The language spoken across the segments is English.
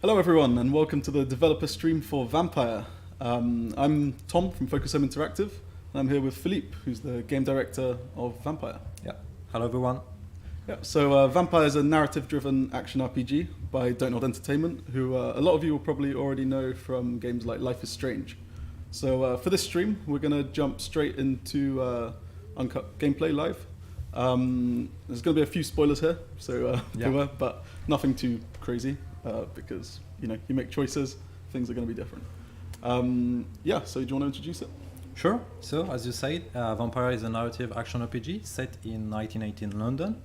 Hello everyone and welcome to the developer stream for Vampire. I'm Tom from Focus Home Interactive and I'm here with Philippe, who's the game director of Vampire. Yeah. Hello everyone. Yeah, so Vampire is a narrative-driven action RPG by Don't Nod Entertainment, who a lot of you will probably already know from games like Life is Strange. So for this stream, we're going to jump straight into uncut gameplay live. There's going to be a few spoilers here, so beware, but nothing too crazy because you make choices, things are going to be different. So do you want to introduce it? Sure. So as you said, Vampire is a narrative action RPG set in 1918 London.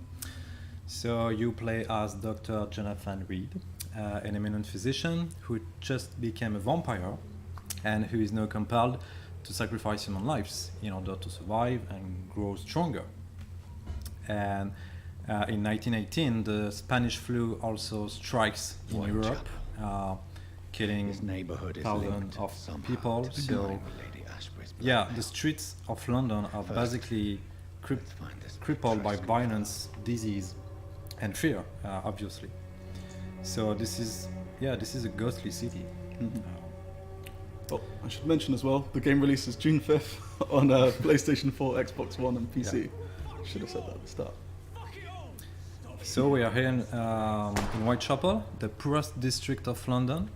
So you play as Dr. Jonathan Reed, an eminent physician who just became a vampire and who is now compelled to sacrifice human lives in order to survive and grow stronger. And in 1918, the Spanish flu also strikes in Europe, killing thousands of people. So, the streets of London are basically crippled by violence, disease, and fear, obviously. So this is a ghostly city. Mm-hmm. Oh, I should mention as well, the game releases June 5th on PlayStation 4, Xbox One, and PC. Yeah. Should have said that at the start. So we are here in Whitechapel, the poorest district of London,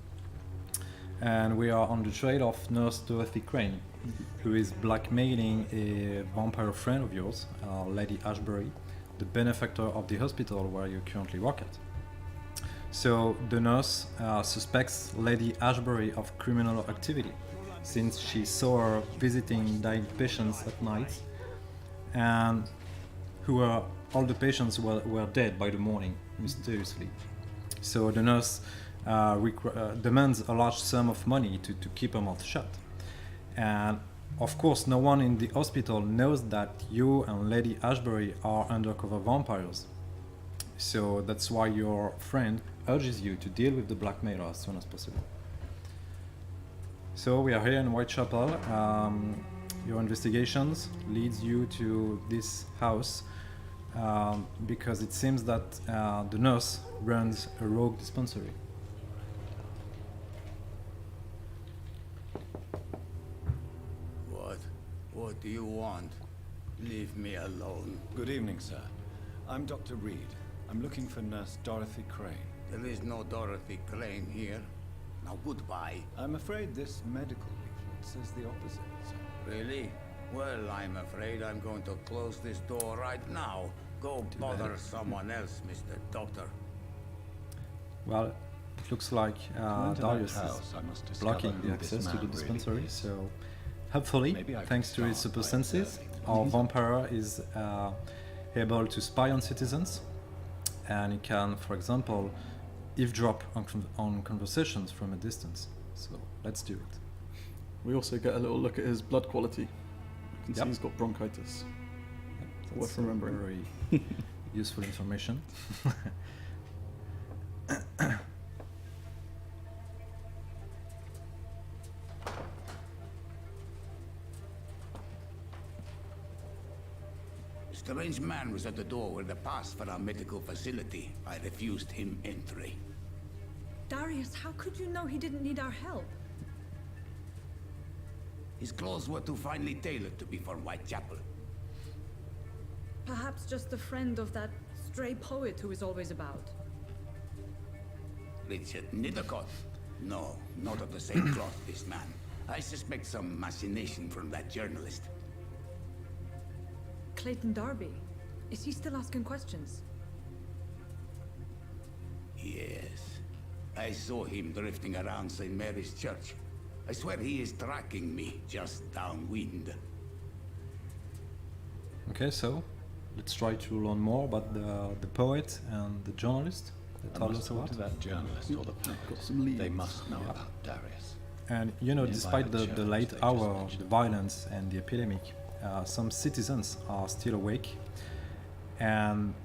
and we are on the trail of Nurse Dorothy Crane, who is blackmailing a vampire friend of yours, Lady Ashbury, the benefactor of the hospital where you currently work at. So the nurse suspects Lady Ashbury of criminal activity, since she saw her visiting dying patients at night, and all the patients were dead by the morning, mysteriously. So the nurse demands a large sum of money to keep her mouth shut. And of course, no one in the hospital knows that you and Lady Ashbury are undercover vampires. So that's why your friend urges you to deal with the blackmailer as soon as possible. So we are here in Whitechapel. Your investigations leads you to this house because it seems that the nurse runs a rogue dispensary. What do you want? Leave me alone. Good evening, sir. I'm Dr. Reed. I'm looking for Nurse Dorothy Crane. There is no Dorothy Crane here. Now goodbye. I'm afraid this medical leaflet says the opposite, sir. Really? Well, I'm afraid I'm going to close this door right now. Go bother someone else, Mr. Doctor. Well, it looks like Darius is blocking the access to the dispensary, so hopefully, thanks to his super senses, our vampire is able to spy on citizens, and he can, for example, eavesdrop on conversations from a distance. So let's do it. We also get a little look at his blood quality. You can see he's got bronchitis. Worth remembering. Very useful information. A strange man was at the door with a pass for our medical facility. I refused him entry. Darius, how could you know he didn't need our help? His clothes were too finely tailored to be for Whitechapel. Perhaps just a friend of that stray poet who is always about. Richard Nithercott? No, not of the same cloth, this man. I suspect some machination from that journalist. Clayton Darby. Is he still asking questions? Yes. I saw him drifting around St. Mary's Church. I swear he is tracking me just downwind. Okay, so let's try to learn more about the poet and the journalist that told us about. To that journalist or the poet. They must know about Darius. And despite the late hour, the violence and the epidemic, some citizens are still awake. And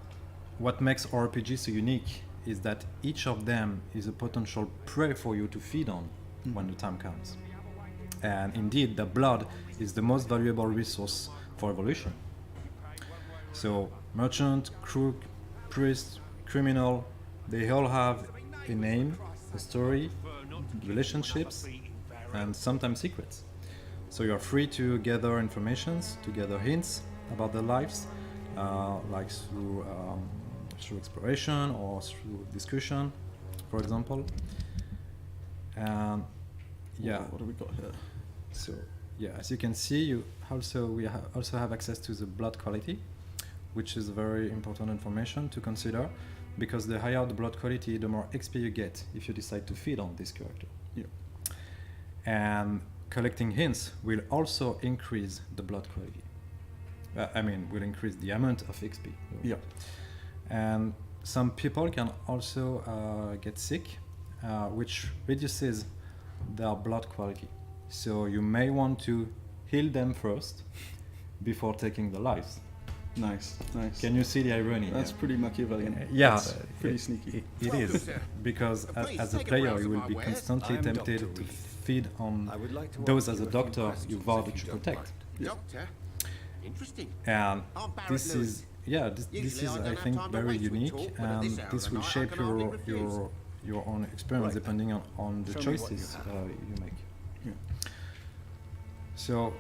what makes RPG so unique is that each of them is a potential prey for you to feed on when the time comes. And indeed, the blood is the most valuable resource for evolution. So merchant, crook, priest, criminal, they all have a name, a story, relationships, and sometimes secrets. So you are free to gather informations, to gather hints about their lives, like through exploration or through discussion, for example. And yeah, What do we got here? so yeah, as you can see, we also have access to the blood quality, which is very important information to consider, because the higher the blood quality, the more XP you get if you decide to feed on this character. Yeah. And collecting hints will also increase the blood quality. Will increase the amount of XP. Yeah. And some people can also get sick, which reduces their blood quality. So you may want to heal them first before taking their lives. Nice. Can you see the irony? That's pretty Machiavellian. Yeah, That's pretty sneaky. It is, because as a player you will be constantly I am tempted Dr. to Reed. feed on I would like to those ask as a you a few doctor you questions, vowed if to you don't protect. mind. Doctor? Interesting. And Barrett this Lewis. is this Usually is I don't I have think time to very waste with unique, talk, but at and this hour this of will the night, shape I can hardly refuse. your own experience Right. depending on the Show me what choices you have. you make. Yeah. So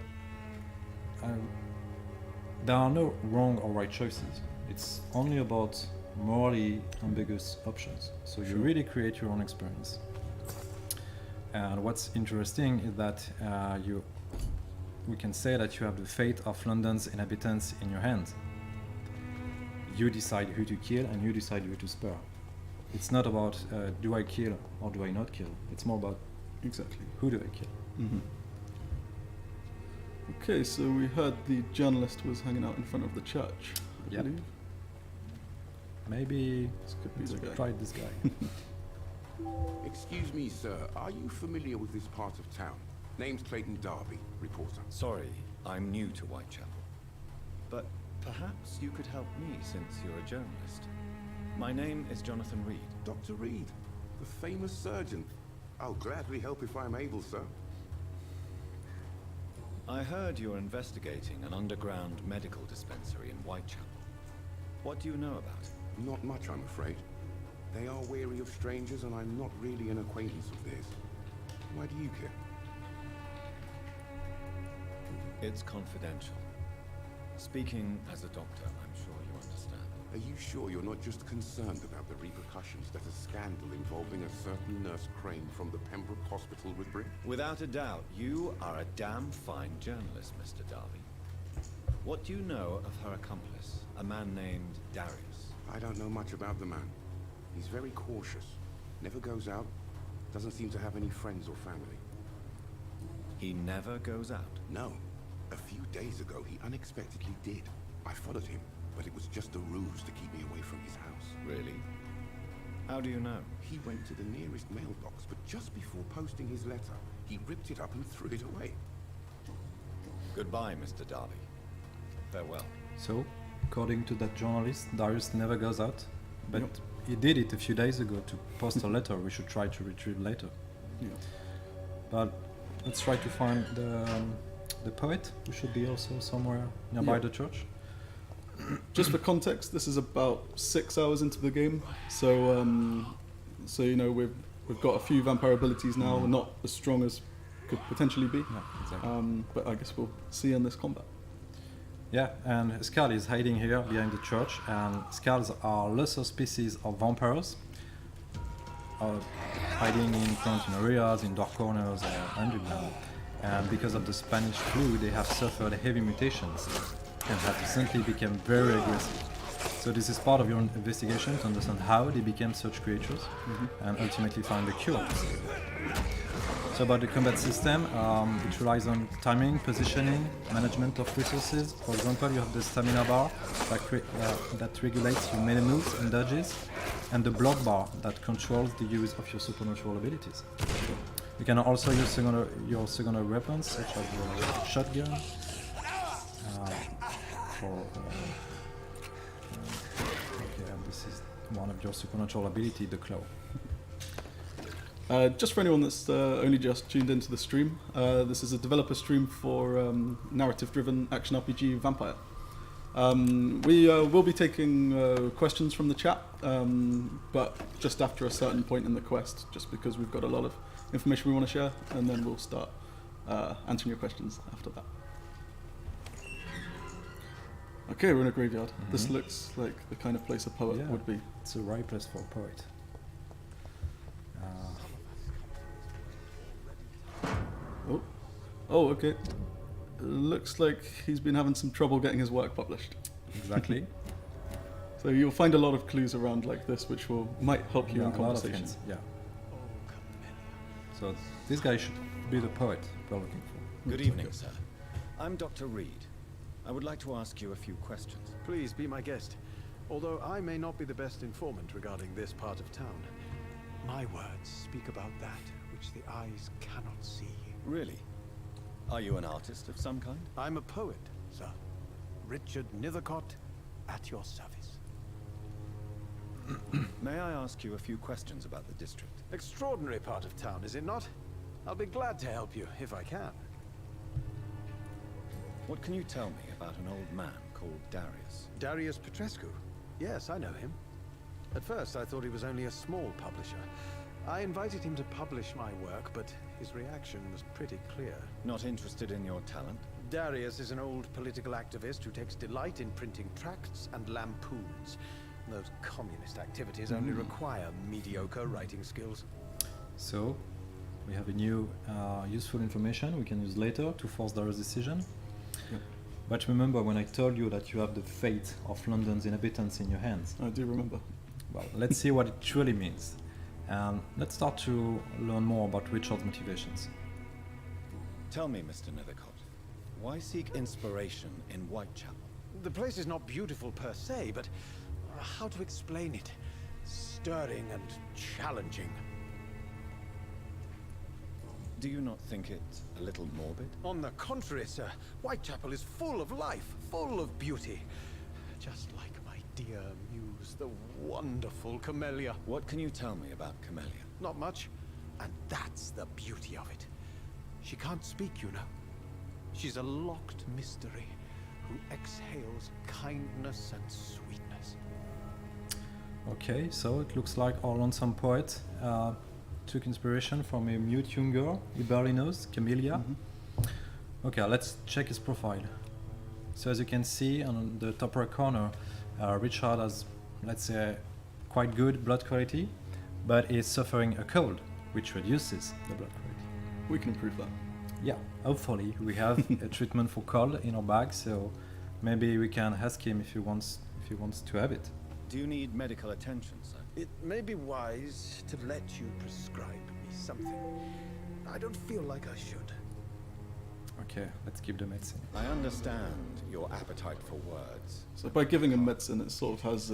there are no wrong or right choices. It's only about morally ambiguous options. So you really create your own experience. And what's interesting is that we can say that you have the fate of London's inhabitants in your hands. You decide who to kill and you decide who to spare. It's not about do I kill or do I not kill. It's more about Exactly. who do I kill. Mm-hmm. Okay, so we heard the journalist was hanging out in front of the church. I Yep. believe. Maybe This could be let's the guy. try this guy. Excuse me, sir. Are you familiar with this part of town? Name's Clayton Darby, reporter. Sorry, I'm new to Whitechapel. But perhaps you could help me since you're a journalist. My name is Jonathan Reed. Dr. Reed, the famous surgeon. I'll gladly help if I'm able, sir. I heard you're investigating an underground medical dispensary in Whitechapel. What do you know about it? Not much, I'm afraid. They are wary of strangers, and I'm not really an acquaintance of theirs. Why do you care? It's confidential. Speaking as a doctor, I'm sure you understand. Are you sure you're not just concerned about the repercussions that a scandal involving a certain Nurse Crane from the Pembroke Hospital would bring? Without a doubt, you are a damn fine journalist, Mr. Darby. What do you know of her accomplice, a man named Darius? I don't know much about the man. He's very cautious. Never goes out. Doesn't seem to have any friends or family. He never goes out. No. A few days ago, he unexpectedly did. I followed him, but it was just a ruse to keep me away from his house. Really? How do you know? He went to the nearest mailbox, but just before posting his letter, he ripped it up and threw it away. Goodbye, Mr. Darby. Farewell. So, according to that journalist, Darius never goes out, but Yep. he did it a few days ago to post a letter we should try to retrieve later. Yeah. But let's try to find the poet, who should be also somewhere nearby Yeah. the church. Just for context, this is about 6 hours into the game, so we've got a few vampire abilities now, not as strong as could potentially be, Yeah, exactly. but I guess we'll see in this combat. Yeah, and Skull is hiding here behind the church, and skulls are lesser species of vampires, hiding in quarantine areas, in dark corners, or underground. And because of the Spanish flu, they have suffered heavy mutations and have recently become very aggressive. So this is part of your investigation to understand how they became such creatures and ultimately find a cure. So about the combat system, it relies on timing, positioning, management of resources. For example, you have the stamina bar that regulates your melee moves and dodges, and the block bar that controls the use of your supernatural abilities. You can also use your secondary weapons, such as your shotgun, this is one of your supernatural ability, the claw. Just for anyone that's only just tuned into the stream, this is a developer stream for narrative-driven action RPG Vampire. We will be taking questions from the chat, but just after a certain point in the quest, just because we've got a lot of information we want to share, and then we'll start answering your questions after that. Okay, we're in a graveyard. This looks like the kind of place a poet would be. It's a right place for a poet. Oh, okay. Looks like he's been having some trouble getting his work published. Exactly. So you'll find a lot of clues around like this, which might help you in A lot of conversation. hints, yeah. So this guy should be the poet we're looking for. Good evening, sir. I'm Dr. Reed. I would like to ask you a few questions. Please be my guest. Although I may not be the best informant regarding this part of town, my words speak about that which the eyes cannot see. Really? Are you an artist of some kind? I'm a poet, sir. Richard Nethercott, at your service. May I ask you a few questions about the district? Extraordinary part of town, is it not? I'll be glad to help you, if I can. What can you tell me about an old man called Darius? Darius Petrescu. Yes, I know him. At first, I thought he was only a small publisher. I invited him to publish my work, but his reaction was pretty clear. Not interested in your talent? Darius is an old political activist who takes delight in printing tracts and lampoons. Those communist activities only require mediocre writing skills. So we have a new useful information we can use later to force Darius' decision. Yep. But remember when I told you that you have the fate of London's inhabitants in your hands. I do remember. Well, let's see what it truly means. And let's start to learn more about Richard's motivations. Tell me, Mr. Nethercott, why seek inspiration in Whitechapel? The place is not beautiful per se, but how to explain it? Stirring and challenging. Do you not think it a little morbid? On the contrary, sir, Whitechapel is full of life, full of beauty. Just like my dear muse, the wonderful Camellia. What can you tell me about Camellia? Not much, and that's the beauty of it. She can't speak, you know. She's a locked mystery who exhales kindness and sweetness. Okay, so it looks like our lonesome poet took inspiration from a mute young girl he barely knows, Camellia. Okay, let's check his profile. So as you can see on the top right corner, Richard has, let's say, quite good blood quality, but is suffering a cold, which reduces the blood quality. We can improve that. Yeah, hopefully we have a treatment for cold in our bag, so maybe we can ask him if he wants to have it. Do you need medical attention, sir? It may be wise to let you prescribe me something. I don't feel like I should. Okay, let's keep the medicine. I understand your appetite for words. So by giving him medicine, it sort of has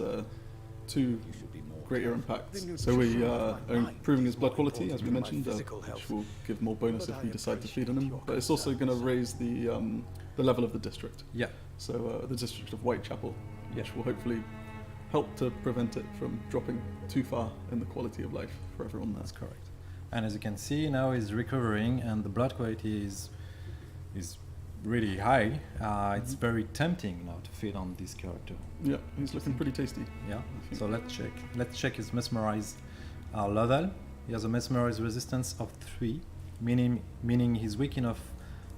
two You should be more greater impacts. So we are improving his blood quality, as we mentioned, which will give more bonus if we decide to feed on him. But it's also going to raise the level of the district. Yeah, So the district of Whitechapel, which Yeah. will hopefully help to prevent it from dropping too far in the quality of life for everyone there. that's correct. And as you can see, now he's recovering, and the blood quality is really high. It's very tempting now to feed on this character. Yeah, he's looking pretty tasty. Yeah. So let's check his mesmerize level. He has a mesmerize resistance of 3, meaning he's weak enough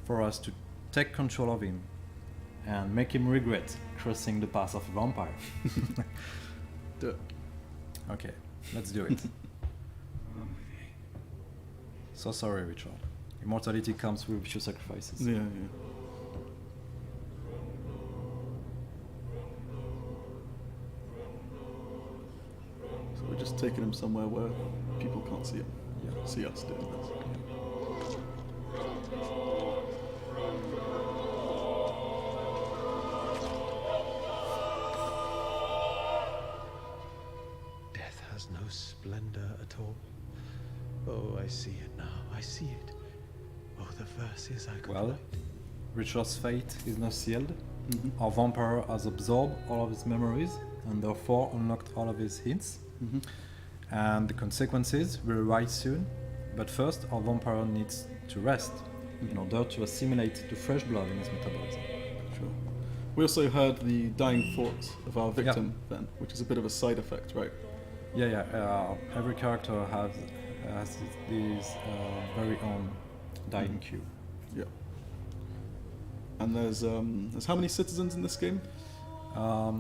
for us to take control of him and make him regret crossing the path of a vampire. Do it. Okay, let's do it. So sorry, Richard. Immortality comes with few sacrifices. Yeah. So we're just taking him somewhere where people can't see him. Yeah. See us doing this. Death has no splendor at all. Oh, I see it now. I see it. Oh, the verses I could Well, write. Richard's fate is now sealed. Our vampire has absorbed all of his memories and therefore unlocked all of his hints. And the consequences will arise soon. But first, our vampire needs to rest in order to assimilate the fresh blood in his metabolism. Sure. We also heard the dying thoughts of our victim then, which is a bit of a side effect, right? Yeah. Every character has these very own dying cue. Yeah. And there's how many citizens in this game?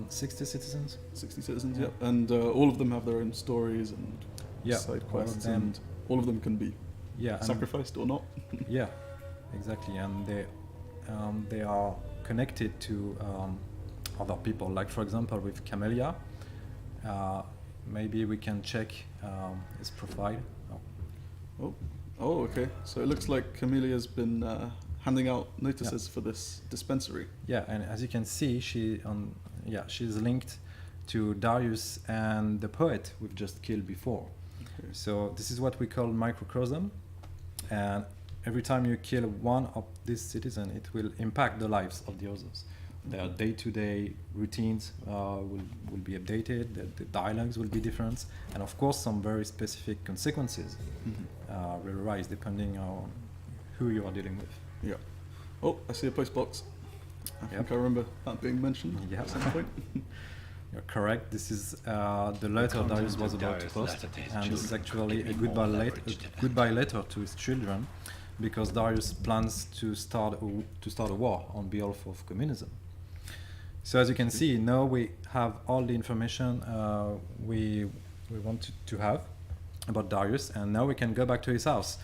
60 citizens. 60 citizens, Yeah. yeah. And all of them have their own stories and Yeah, side all of quests, them. and all of them can be Yeah, and sacrificed or not. yeah, exactly, and they are connected to other people. Like for example, with Camellia, maybe we can check his profile. Oh. Oh, okay. So it looks like Camelia's been handing out notices for this dispensary. Yeah, and as you can see, she's linked to Darius and the poet we've just killed before. Okay. So this is what we call microcosm, and every time you kill one of these citizens, it will impact the lives of the others. Their day-to-day routines will be updated, the dialogues will be different, and of course some very specific consequences will arise depending on who you are dealing with. Yeah. Oh, I see a post box. I think I remember that being mentioned at some point. You're correct. This is the letter Darius was about to post, and this is actually a goodbye letter to his children, because Darius plans to start a war on behalf of communism. So as you can see, now we have all the information we want to have about Darius, and now we can go back to his house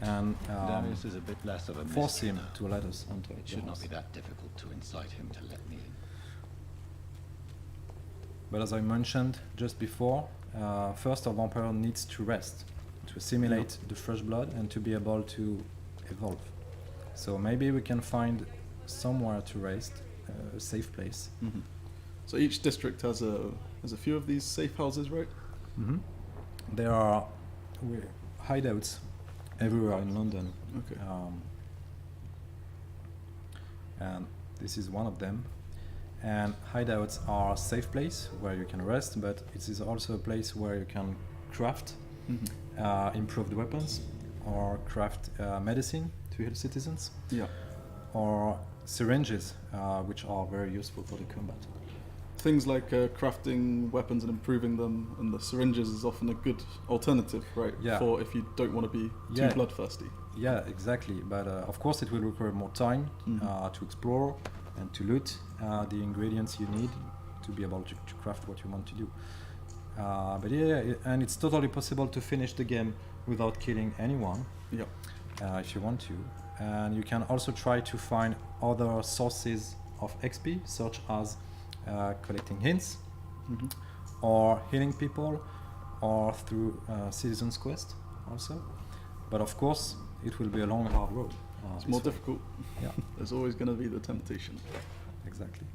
and Darius is a bit less of a force him mystery to let us onto now. It the should not house. be that difficult to incite him to let me in. But as I mentioned just before, first a vampire needs to rest, to assimilate the fresh blood and to be able to evolve. So maybe we can find somewhere to rest, a safe place. Mhm. So each district has a few of these safe houses, right? There are hideouts everywhere in London. Okay. And this is one of them. And hideouts are a safe place where you can rest, but it is also a place where you can craft improved weapons, or craft medicine to heal citizens, Yeah. or syringes, which are very useful for the combat. Things like crafting weapons and improving them, and the syringes is often a good alternative, right? Yeah. For if you don't want to be Yeah. too bloodthirsty. Yeah, exactly. But of course, it will require more time to explore and to loot the ingredients you need to be able to craft what you want to do. But and it's totally possible to finish the game without killing anyone Yeah. if you want to. And you can also try to find other sources of XP, such as collecting hints, or healing people, or through Citizen's Quest also. But of course, it will be a long, hard road. It's more difficult. Yeah, There's always going to be the temptation. exactly.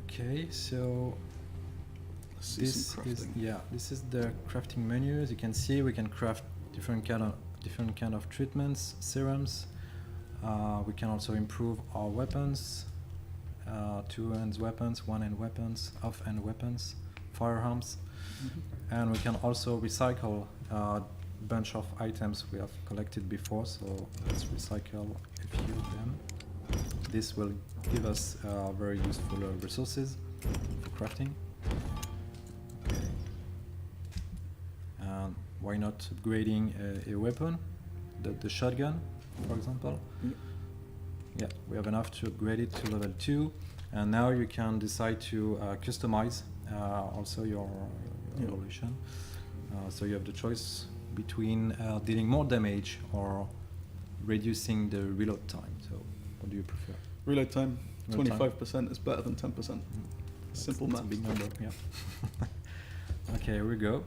Okay, so Let's see this some is crafting. this is the crafting menu. As you can see, we can craft different kind of treatments, serums. We can also improve our weapons, two-hand weapons, one-hand weapons, off-hand weapons, firearms, and we can also recycle a bunch of items we have collected before. So let's recycle a few of them. This will give us very useful resources for crafting. And why not upgrading a weapon, the shotgun, for example? Yeah, we have enough to upgrade it to level 2, and now you can decide to customize also your evolution. So you have the choice between dealing more damage or reducing the reload time. So what do you prefer? Reload time, Reload time. 25% is better than 10%. Simple That's a math. big number, yeah. Okay, here we go.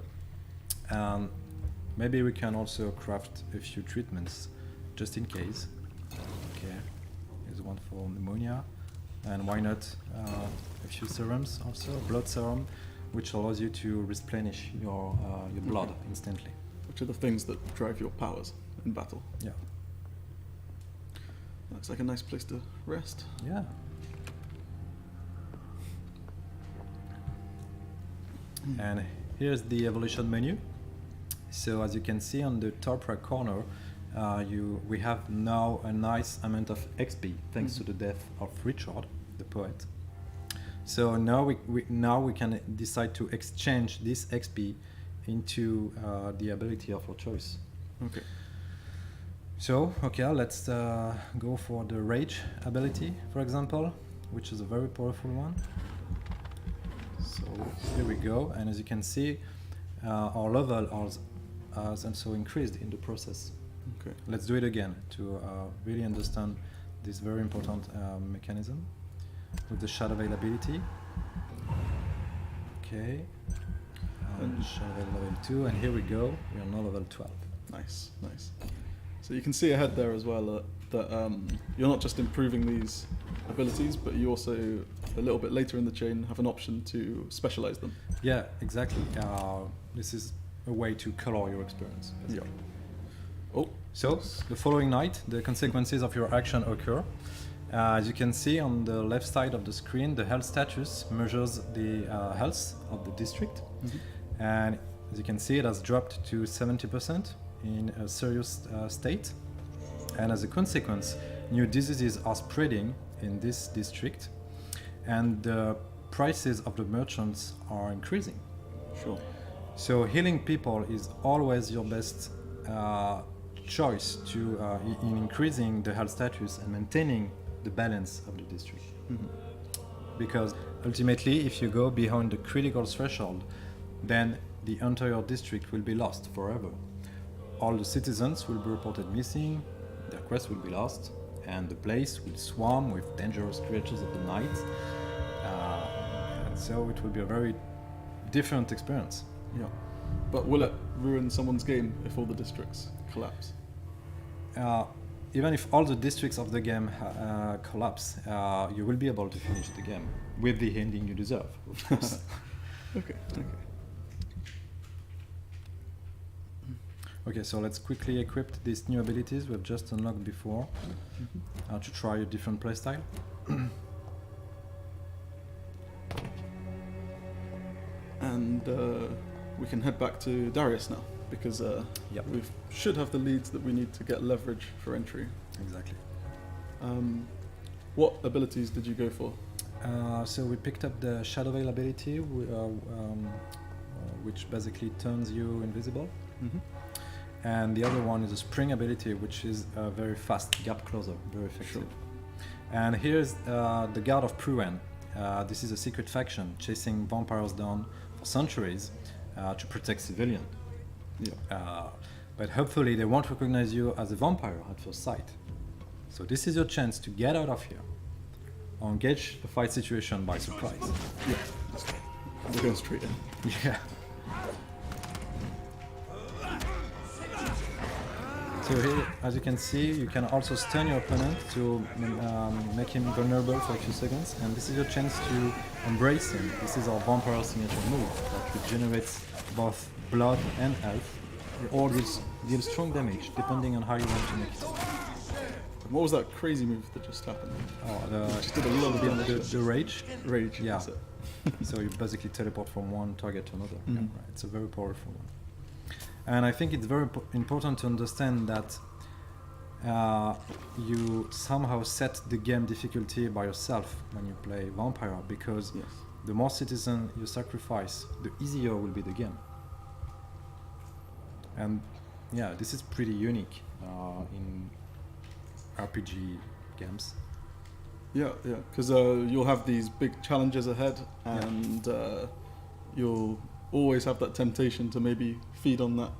Maybe we can also craft a few treatments, just in case. Okay, here's one for pneumonia. And why not a few serums also, blood serum, which allows you to replenish your blood instantly. Which are the things that drive your powers in battle. Yeah. Looks like a nice place to rest. Yeah. And here's the evolution menu. So as you can see on the top right corner, we have now a nice amount of XP thanks to the death of Richard, the poet. So now we can decide to exchange this XP into the ability of our choice. Okay. So, okay, let's go for the Rage ability, for example, which is a very powerful one. So here we go, and as you can see, our level has also increased in the process. Okay. Let's do it again to really understand this very important mechanism with the Shadow Veil ability. Okay, and Shadow Veil level 2, and here we go, we are now level 12. Nice, nice. So you can see ahead there as well that you're not just improving these abilities, but you also, a little bit later in the chain, have an option to specialize them. Yeah, exactly. This is a way to color your experience. Yeah. Oh, so the following night, the consequences of your action occur. As you can see on the left side of the screen, the health status measures the health of the district. Mm-hmm. And as you can see, it has dropped to 70% in a serious state. And as a consequence, new diseases are spreading in this district, and the prices of the merchants are increasing. sure. So healing people is always your best choice to in increasing the health status and maintaining the balance of the district. Mm-hmm. Because ultimately, if you go beyond the critical threshold, then the entire district will be lost forever. All the citizens will be reported missing, their quests will be lost, and the place will swarm with dangerous creatures of the night. And so it will be a very different experience. Yeah. But will it ruin someone's game if all the districts collapse? Even if all the districts of the game collapse, you will be able to finish the game with the ending you deserve, of course. Okay, okay. Okay, so let's quickly equip these new abilities we've just unlocked before to try a different playstyle. And we can head back to Darius now, because Yep. we should have the leads that we need to get leverage for entry. Exactly. What abilities did you go for? So we picked up the Shadow Veil ability, which basically turns you invisible. Mm-hmm. And the other one is a Spring ability, which is a very fast gap closer, very effective. Sure. And here's the Guard of Pruan. This is a secret faction chasing vampires down for centuries to protect civilians. Yeah. But hopefully they won't recognize you as a vampire at first sight. So this is your chance to get out of here or engage the fight situation by surprise. Yeah. We're going straight in. Yeah. So here, as you can see, you can also stun your opponent to make him vulnerable for a few seconds, and this is your chance to embrace him. This is our vampire signature move that regenerates both blood and health, or gives strong damage depending on how you want to make it. And what was that crazy move that just happened? Just did a lot of damage. the rage. Rage. Yeah. That's it. So you basically teleport from one target to another. Mhm. Yeah, right. It's a very powerful one. And I think it's very important to understand that you somehow set the game difficulty by yourself when you play Vampire, because Yes. the more citizen you sacrifice, the easier will be the game. And yeah, this is pretty unique in RPG games. Yeah, yeah, because you'll have these big challenges ahead, and you'll always have that temptation to maybe feed on that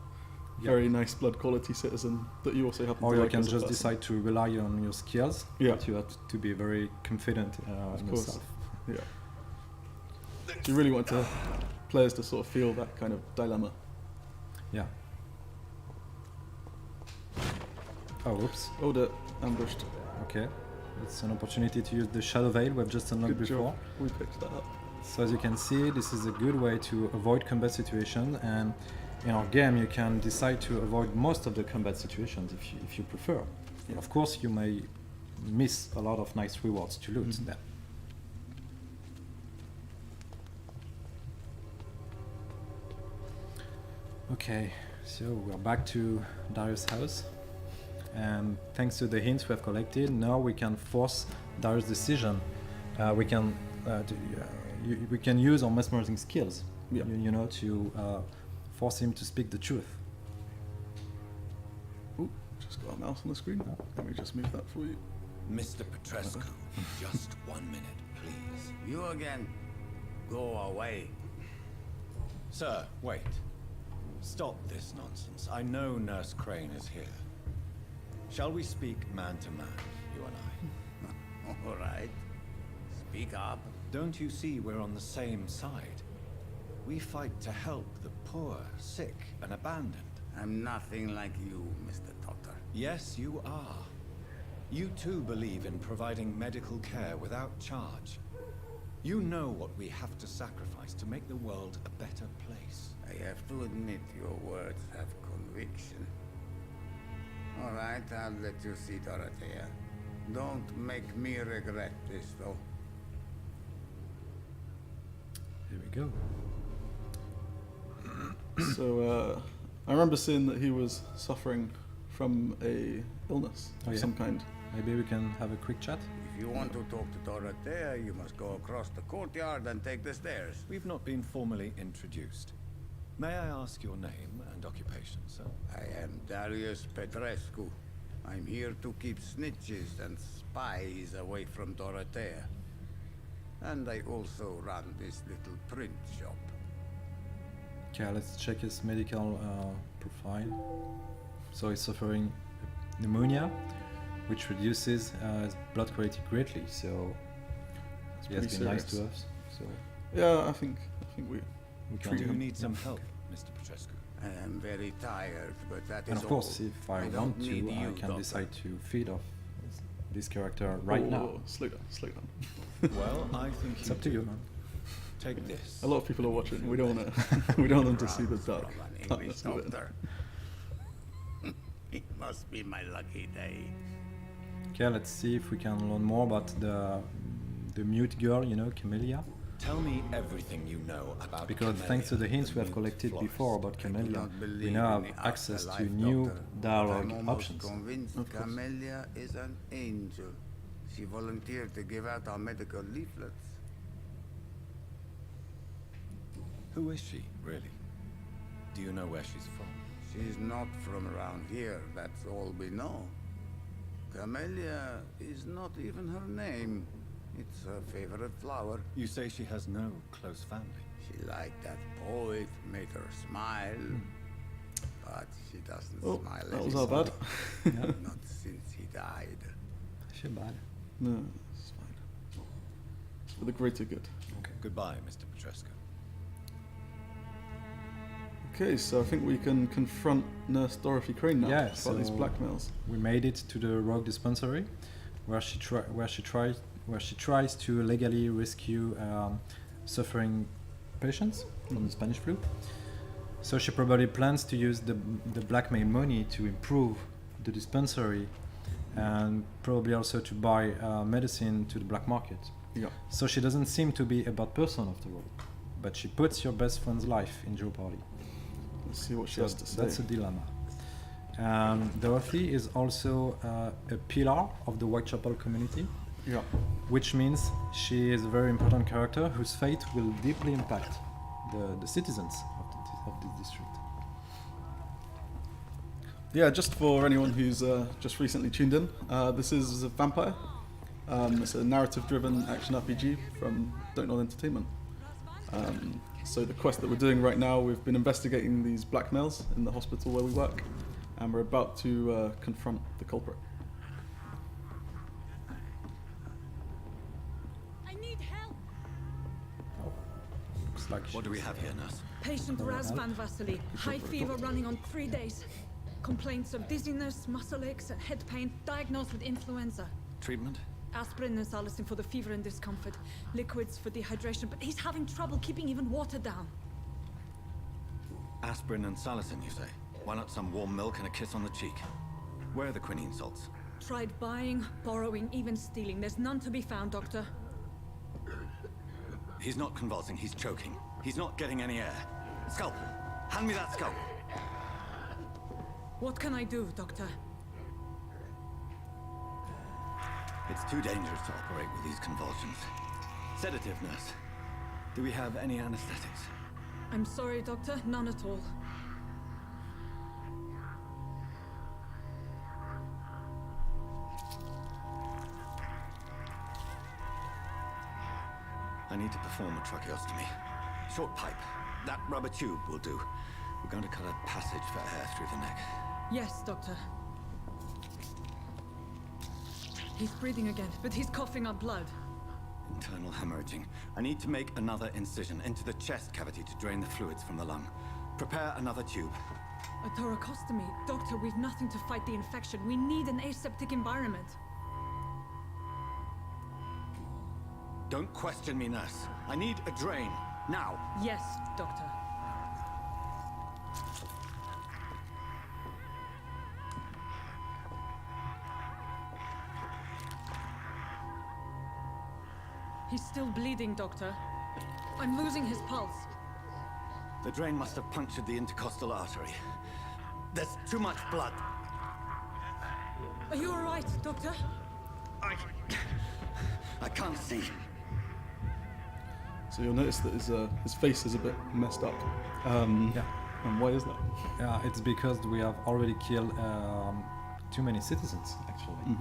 very nice blood quality citizen that you also happen Or to you like can as a just person. decide to rely on your skills, Yeah. but you have to be very confident in course. yourself. Yeah. So you really want players to sort of feel that kind of dilemma. Yeah. Oh, oops. Oh, they're ambushed. Okay. It's an opportunity to use the Shadow Veil we've just unlocked Good before. job. We picked that up. So as you can see, this is a good way to avoid combat situation, and in our game you can decide to avoid most of the combat situations if you prefer. Yeah. Of course, you may miss a lot of nice rewards to loot Mhm. then. Okay, so we're back to Darius' house. And thanks to the hints we have collected, now we can force Darius' decision. We can use our mesmerizing skills, Yeah. you know, to force him to speak the truth. Ooh, just got a mouse on the screen. Let me just move that for you. Mr. Petrescu, just 1 minute, please. You again? Go away. Sir, wait. Stop this nonsense. I know Nurse Crane is here. Shall we speak man to man, you and I? All right. Speak up. Don't you see we're on the same side? We fight to help the poor, sick, and abandoned. I'm nothing like you, Mr. Doctor. Yes, you are. You too believe in providing medical care without charge. You know what we have to sacrifice to make the world a better place. I have to admit your words have conviction. All right, I'll let you see Dorothea. Don't make me regret this, though. Here we go. So I remember seeing that he was suffering from a illness Oh, of yeah? some kind. Maybe we can have a quick chat. If you want to talk to Dorothea, you must go across the courtyard and take the stairs. We've not been formally introduced. May I ask your name and occupation, sir? I am Darius Petrescu. I'm here to keep snitches and spies away from Dorothea. And I also run this little print shop. Okay, let's check his medical profile. So he's suffering pneumonia, which reduces his blood quality greatly. So he has pretty been nice serious. to us. So Yeah, I think we we Treat Do you him. need some help, Mr. Petrescu? I am very tired, but that is And of course, all. if I don't want need to, I you, can Doctor. decide to feed off this character right now. Oh, slow down, slow down. Well, I think It's up to you, man. Take this. A lot of people are watching. We don't want to. We don't want them to see the dark From an English darkness of it. doctor. It must be my lucky day. Okay, let's see if we can learn more about the mute girl, you know, Camellia. Tell me everything you know about Because thanks to the Camellia, hints we have mute collected florist. before about I do Camellia, not we believe now in have the access to afterlife, new Doctor, but dialogue I'm almost options. convinced Of course. Camellia is an angel. She volunteered to give out our medical leaflets. Who is she, really? Do you know where she's from? She's not from around here, that's all we know. Camellia is not even her name. It's her favorite flower. You say she has no close family. She liked that poet, made her smile. But she doesn't Oh, smile that was anymore. our bad. Not since he died. I feel bad. No, it's fine. It's for the greater good. Goodbye, Mr. Petrescu. Okay, so I think we can confront Nurse Dorothy Crane now Yeah, about these so- blackmails. We made it to the rogue dispensary, where she tries to legally rescue suffering patients from the Spanish flu. So she probably plans to use the blackmail money to improve the dispensary, and probably also to buy medicine to the black market. Yeah. So she doesn't seem to be a bad person after all, but she puts your best friend's life in jeopardy. Let's see what she So has to say. that's a dilemma. Dorothy is also a pillar of the Whitechapel community, Yeah. which means she is a very important character whose fate will deeply impact the citizens of this district. Yeah, just for anyone who's just recently tuned in, this is Vampire. It's a narrative-driven action RPG from Don't Nod Entertainment. So the quest that we're doing right now, we've been investigating these blackmails in the hospital where we work, and we're about to confront the culprit. I need help. Looks like What do we have here, nurse? Patient Razvan Vasily. High fever running on 3 days. Complaints of dizziness, muscle aches, and head pain. Diagnosed with influenza. Treatment? Aspirin and salicin for the fever and discomfort. Liquids for dehydration, but he's having trouble keeping even water down. Aspirin and salicin, you say? Why not some warm milk and a kiss on the cheek? Where are the quinine salts? Tried buying, borrowing, even stealing. There's none to be found, Doctor. He's not convulsing, he's choking. He's not getting any air. Scalpel! Hand me that scalpel! What can I do, Doctor? It's too dangerous to operate with these convulsions. Sedative, nurse. Do we have any anesthetics? I'm sorry, Doctor, none at all. I need to perform a tracheostomy. Short pipe. That rubber tube will do. We're going to cut a passage for air through the neck. Yes, Doctor. He's breathing again, but he's coughing up blood. Internal hemorrhaging. I need to make another incision into the chest cavity to drain the fluids from the lung. Prepare another tube. A thoracostomy. Doctor, we've nothing to fight the infection. We need an aseptic environment. Don't question me, nurse. I need a drain. Now. Yes, Doctor. He's still bleeding, Doctor. I'm losing his pulse. The drain must have punctured the intercostal artery. There's too much blood. Are you all right, Doctor? I can't see. So you'll notice that his face is a bit messed up. Yeah. And why is that? Yeah, it's because we have already killed too many citizens, actually.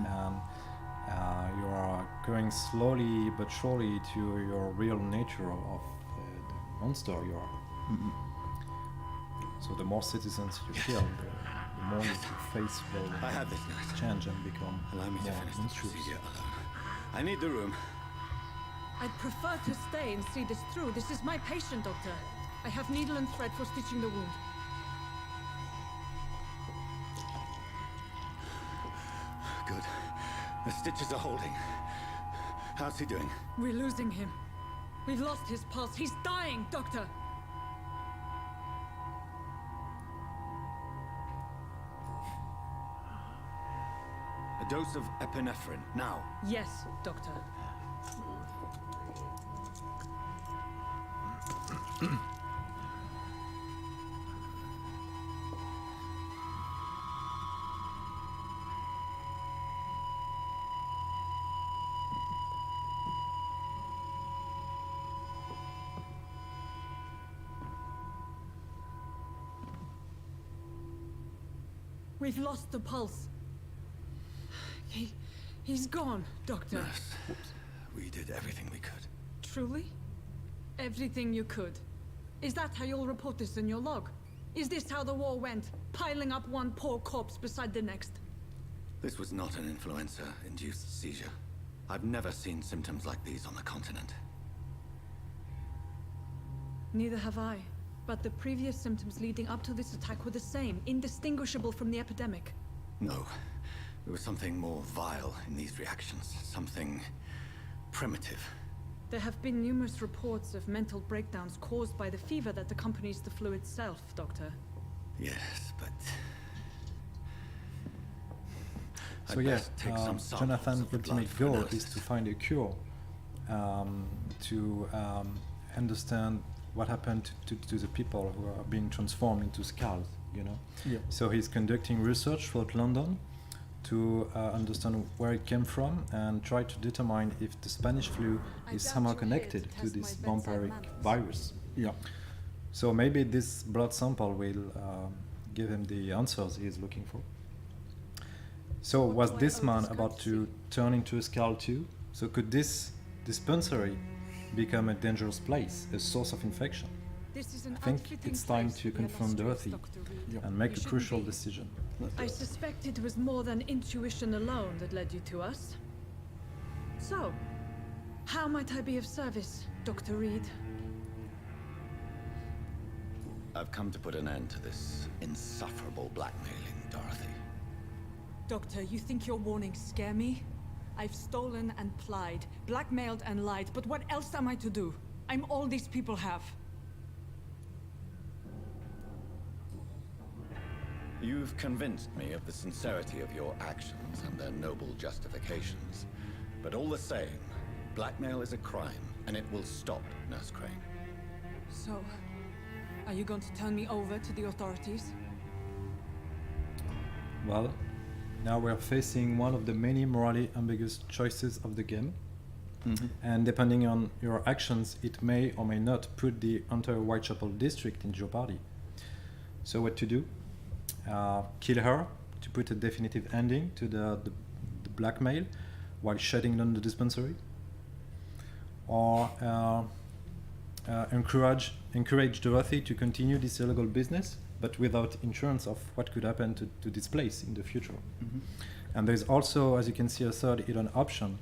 You are going slowly but surely to your real nature of the monster you are. So the more citizens you kill, the more your face will I have this, nurse. change and become Allow me to more finish the monstrous. procedure alone. I need the room. I'd prefer to stay and see this through. This is my patient, Doctor. I have needle and thread for stitching the wound. Good. The stitches are holding. How's he doing? We're losing him. We've lost his pulse. He's dying, Doctor! A dose of epinephrine, now. Yes, Doctor. We've lost the pulse. He's gone, Doctor. Nurse, we did everything we could. Truly? Everything you could. Is that how you'll report this in your log? Is this how the war went? Piling up one poor corpse beside the next? This was not an influenza-induced seizure. I've never seen symptoms like these on the continent. Neither have I. But the previous symptoms leading up to this attack were the same, indistinguishable from the epidemic. No. There was something more vile in these reactions. Something primitive. There have been numerous reports of mental breakdowns caused by the fever that accompanies the flu itself, Doctor. Yes, but... So I'd yeah, best take some samples Jonathan's of the blood ultimate for goal analysis. is to find a cure, to understand what happened to the people who are being transformed into skulls, you know? Yeah. So he's conducting research throughout London to understand where it came from and try to determine if the Spanish flu I is doubt somehow you're here connected to to test this my bedside vampiric manners. virus. Yeah. So maybe this blood sample will give him the answers he is looking for. So What was do I this owe man this about to courtesy? turn into a skull too? So could this dispensary become a dangerous place, a source of infection? This is an I think unfitting it's time place to the confront illustrious Dorothy Dr. Reed. Yeah. and make You a shouldn't crucial be. decision. I suspect it was more than intuition alone that led you to us. So, how might I be of service, Dr. Reed? I've come to put an end to this insufferable blackmailing, Dorothy. Doctor, you think your warnings scare me? I've stolen and plied, blackmailed and lied, but what else am I to do? I'm all these people have. You've convinced me of the sincerity of your actions and their noble justifications. But all the same, blackmail is a crime, and it will stop, Nurse Crane. So, are you going to turn me over to the authorities? Well, Now we're facing one of the many morally ambiguous choices of the game. Mm-hmm. And depending on your actions, it may or may not put the entire Whitechapel district in jeopardy. So what to do? Kill her to put a definitive ending to the blackmail while shutting down the dispensary? Or encourage Dorothy to continue this illegal business, but without insurance of what could happen to this place in the future? Mm-hmm. And there's also, as you can see, a third hidden option.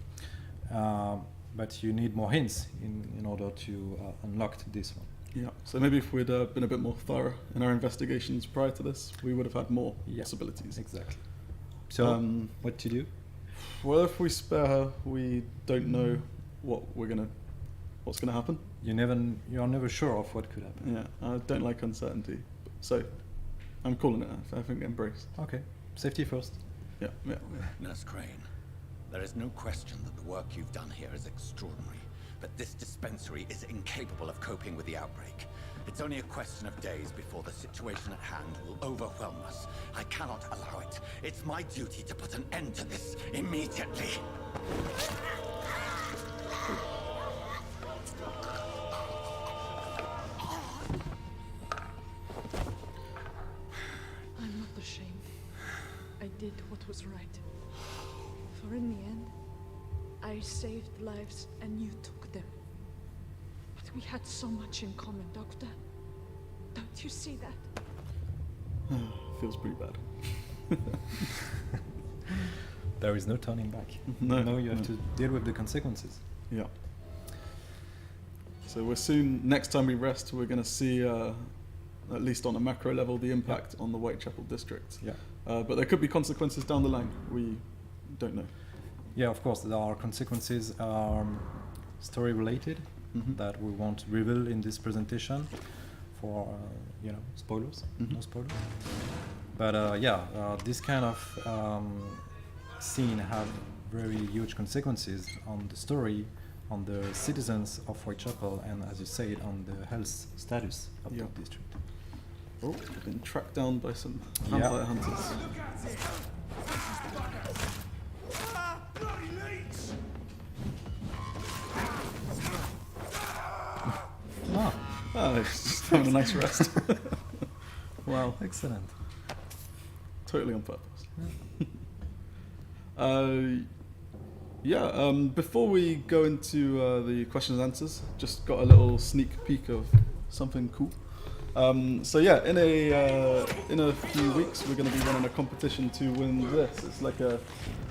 But you need more hints in order to unlock this one. Yeah, so maybe if we'd been a bit more thorough in our investigations prior to this, we would have had more possibilities. Exactly. So, what to do? Well, if we spare her, we don't know what's gonna happen. You're never sure of what could happen. Yeah, I don't like uncertainty, so I'm calling it. I think embrace. Okay, safety first. Yeah. Nurse Crane, there is no question that the work you've done here is extraordinary, but this dispensary is incapable of coping with the outbreak. It's only a question of days before the situation at hand will overwhelm us. I cannot allow it. It's my duty to put an end to this immediately. I'm not ashamed. I did what was right. For in the end, I saved lives and you took them. But we had so much in common, Doctor. Don't you see that? Feels pretty bad. There is no turning back. No, You have to deal with the consequences. Yeah. So next time we rest, we're going to see, at least on a macro level, the impact on the Whitechapel district. Yeah. But there could be consequences down the line. We don't know. Yeah, of course, there are consequences story related that we won't reveal in this presentation for spoilers. No spoilers. But this kind of scene have very huge consequences on the story, on the citizens of Whitechapel, and as you said, on the health status of the district. Oh, we've been tracked down by some vampire hunters. It's just having a nice rest. Wow. Excellent. Totally on purpose. Before we go into the questions and answers, just got a little sneak peek of something cool. In a few weeks we're going to be running a competition to win this. It's like a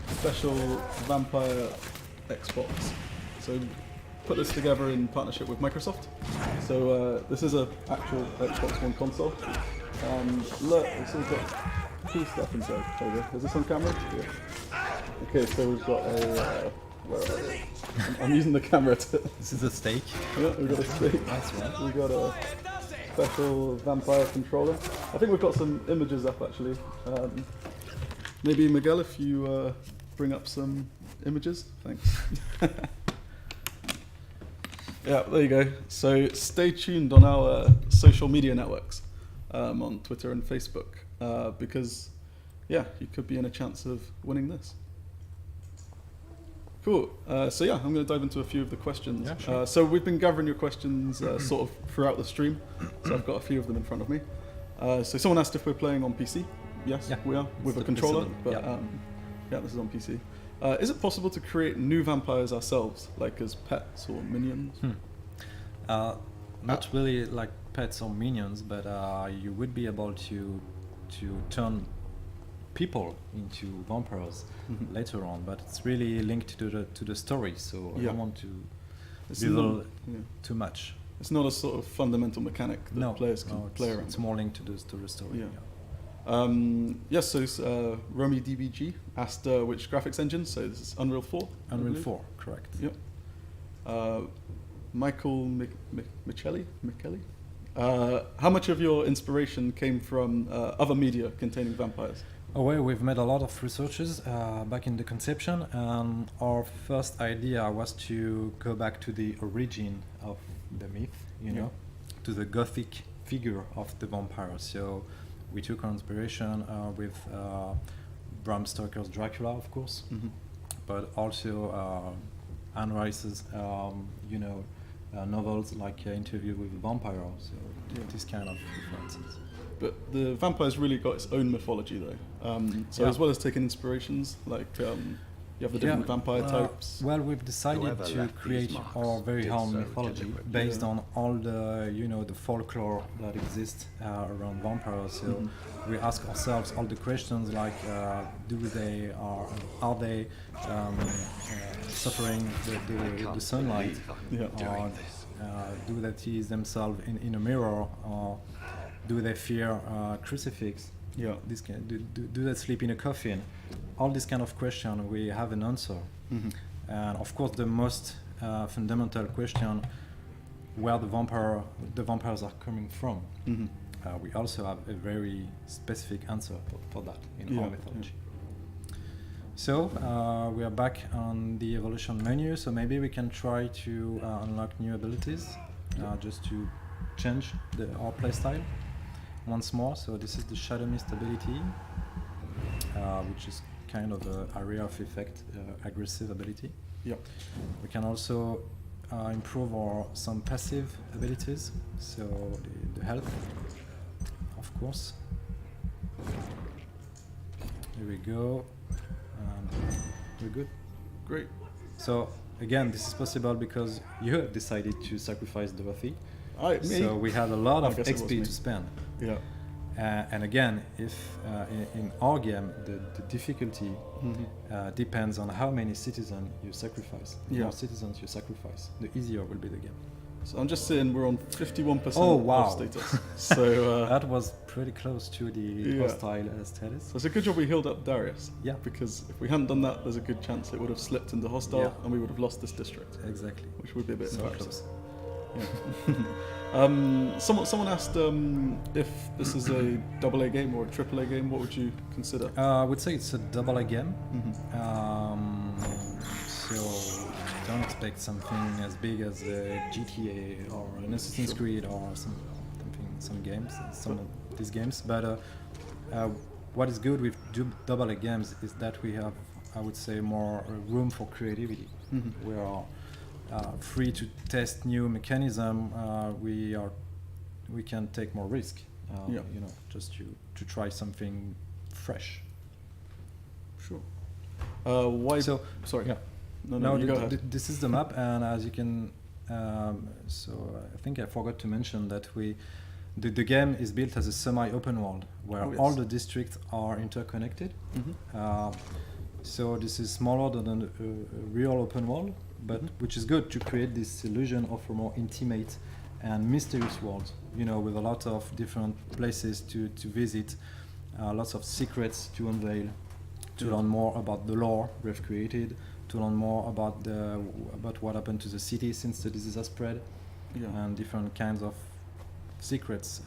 special Vampire Xbox. So put this together in partnership with Microsoft. So this is a actual Xbox One console. Look, it's all got cool stuff inside. Is this on camera? Yeah. Okay, so we've got a. Where are they? I'm using the camera to. This is a steak. Yeah, we've got a steak. Nice one. We've got a special vampire controller. I think we've got some images up actually. Maybe Miguel, if you bring up some images, thanks. Yeah, there you go. So stay tuned on our social media networks, on Twitter and Facebook, because you could be in a chance of winning this. Cool. I'm going to dive into a few of the questions. Yeah, sure. So we've been gathering your questions sort of throughout the stream. So I've got a few of them in front of me. So someone asked if we're playing on PC. Yes, we are, with a controller. But this is on PC. Is it possible to create new vampires ourselves, like as pets or minions? Not really like pets or minions, but you would be able to turn people into vampires later on. But it's really linked to the story, so I don't want to reveal too much. It's not a sort of fundamental mechanic that players can play around. It's more linked to the story. So Romy DBG asked which graphics engine, so this is Unreal 4? Unreal 4, correct. Yep. Michael Michelli? How much of your inspiration came from other media containing vampires? We've made a lot of researches back in the conception, and our first idea was to go back to the origin of the myth, to the gothic figure of the vampire. So we took our inspiration with Bram Stoker's Dracula, of course, Mhm. but also Anne Rice's, novels like Interview with a Vampire. So this kind of influences. But the vampire's really got its own mythology, though. So Yeah. as well as taking inspirations, like you have the different vampire types. Well, we've decided Whoever to left these create marks our very did own so mythology deliberately. based on all the the folklore that exists around vampires. So we ask ourselves all the questions like, are they suffering the sunlight, Yeah. or do they see themselves in a mirror, or do they fear crucifix? Yeah. This do they sleep in a coffin? All this kind of question, we have an answer. Mhm. And of course, the most fundamental question, where the vampires are coming from. Mhm. We also have a very specific answer for that in Yeah, our mythology. So we are back on the evolution menu. So maybe we can try to unlock new abilities, just to change our playstyle once more. So this is the Shadow Mist ability, which is kind of an area of effect, aggressive ability. Yeah. We can also improve some passive abilities, so the health, of course. Here we go. We're good. Great. So again, this is possible because you have decided to sacrifice Dorothy. Me? So we have a lot I of guess it was XP me. to spend. Yeah. And again, if in our game, the difficulty depends on how many citizens you sacrifice. The Yeah. more citizens you sacrifice, the easier will be the game. So I'm just saying we're on 51% Oh, wow. of status. So That was pretty close to the Yeah. hostile status. so it's a good job we healed up Darius. Yeah. Because if we hadn't done that, there's a good chance it would have slipped into hostile Yeah. and we would have lost this district, Exactly. which would be a bit So embarrassing. close. Someone asked if this is a AA game or a AAA game. What would you consider? I would say it's a double A game. Mhm. So don't expect something as big as a GTA or an Assassin's Creed or some games, some of these games. But what is good with double A games is that we have, I would say, more room for creativity. Mhm. We are free to test new mechanism. We can take more risk. Yeah. Just to try something fresh. Sure. Why? So Sorry. yeah. No, you go ahead. This is the map, and as you can, so I think I forgot to mention that the game is built as a semi-open world where Oh, yes. all the districts are interconnected. Mhm. So this is smaller than a real open world, but which is good to create this illusion of a more intimate and mysterious world. With a lot of different places to visit, lots of secrets to unveil, to learn more about the lore we've created, to learn more about what happened to the city since the disease has spread, Yeah. and different kinds of secrets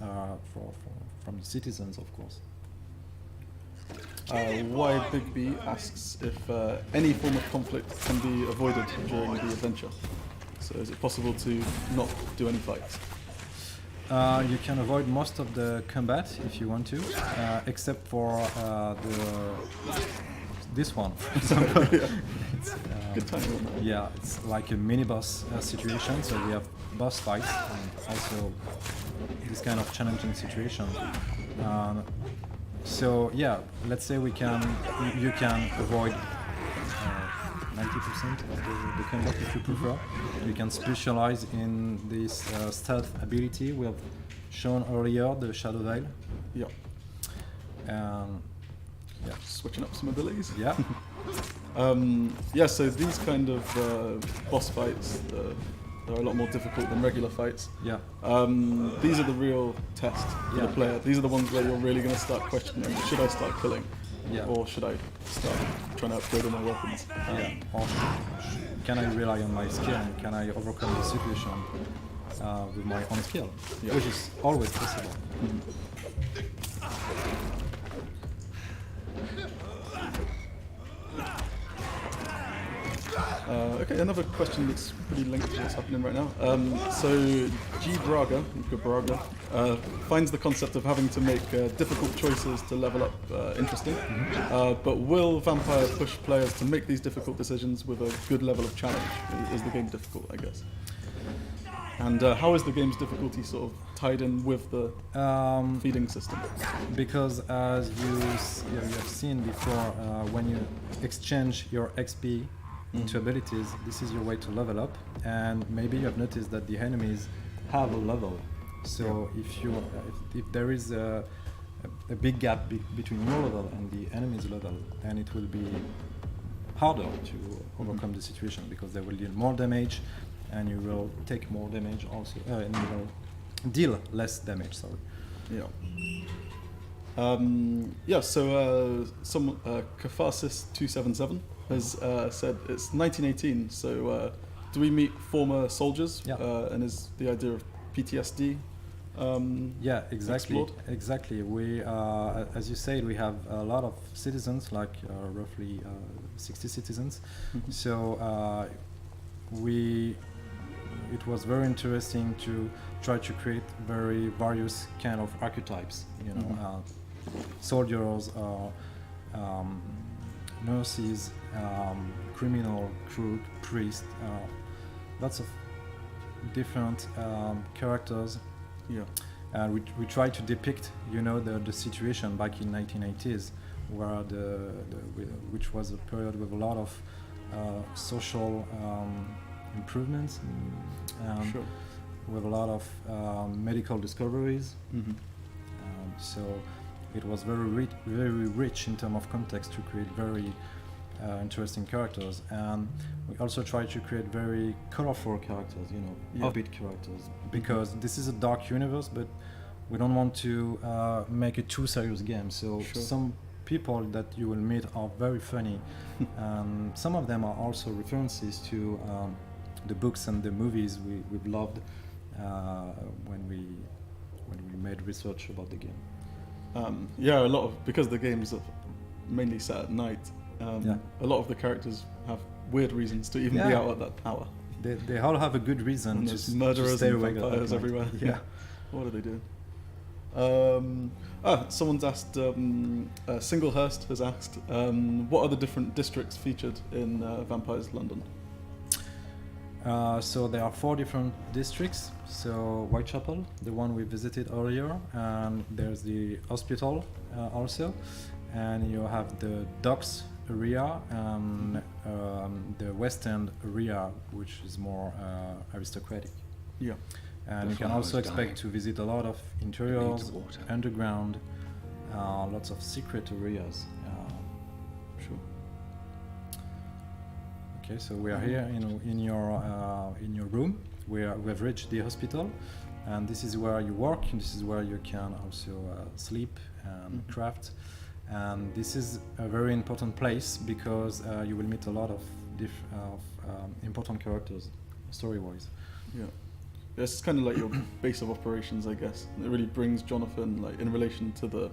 from the citizens, of course. Why Big B asks if any form of conflict can be avoided during the adventure. So is it possible to not do any fights? You can avoid most of the combat if you want to, except for this one, for example. It's, Good timing on that. yeah, it's like a mini boss situation. So we have boss fights and also this kind of challenging situation. So yeah, let's say you can avoid 90% of the combat if you prefer. You can specialize in this stealth ability we have shown earlier, the Shadow Veil. Yeah. Yeah. Switching up some abilities. Yeah. Yeah, so these kind of boss fights, they're a lot more difficult than regular fights. Yeah. These are the real test for Yeah. the player. These are the ones where you're really going to start questioning, should I start killing? Yeah. Or should I start trying to upgrade all my weapons? Yeah. Or can I rely on my skill and can I overcome the situation with my own skill? Yeah. Which is always possible. Okay, another question that's pretty linked to what's happening right now. So G. Braga finds the concept of having to make difficult choices to level up interesting. But will Vampire push players to make these difficult decisions with a good level of challenge? Is the game difficult, I guess? And how is the game's difficulty sort of tied in with the feeding system? Because as you have seen before, when you exchange your XP into abilities, this is your way to level up. And maybe you have noticed that the enemies have a level. So if there is a big gap between your level and the enemy's level, then it will be harder to overcome the situation, because they will deal more damage and you will take more damage also, and you will deal less damage, sorry. Yeah. So Catharsis277 has said it's 1918. So do we meet former soldiers? Yeah. And is the idea of PTSD? Yeah, exactly. explored? Exactly. We, as you said, we have a lot of citizens, like roughly 60 citizens. So it was very interesting to try to create very various kind of archetypes. You know, soldiers, nurses, criminal, crook, priest, lots of different characters. Yeah. We try to depict, you know, the situation back in 1980s, where which was a period with a lot of social improvements, Sure. with a lot of medical discoveries. So it was very rich in terms of context to create very interesting characters, and we also try to create very colorful characters, you know, upbeat characters, because this is a dark universe, but we don't want to make a too serious game. So some people that you will meet are very funny, and some of them are also references to the books and the movies we've loved when we made research about the game. Yeah, a lot of, because the game's mainly set at night. A lot of the characters have weird reasons to even be out at that hour. They all have a good reason And to there's murderers stay and awake at vampires night. everywhere. Yeah. What are they doing? Someone's asked, Singlehurst has asked, what are the different districts featured in Vampires London? So there are 4 different districts. So Whitechapel, the one we visited earlier, and there's the hospital also, and you have the docks area and the West End area, which is more aristocratic. Yeah. And The you can flower also is expect dying. to visit a lot of interiors, water. underground, lots of secret areas. Sure. Okay, so we are here in your room. We've reached the hospital, and this is where you work, and this is where you can also sleep and craft. And this is a very important place because you will meet a lot of important characters, story-wise. Yeah. It's kind of like your base of operations, I guess. It really brings Jonathan, like, in relation to the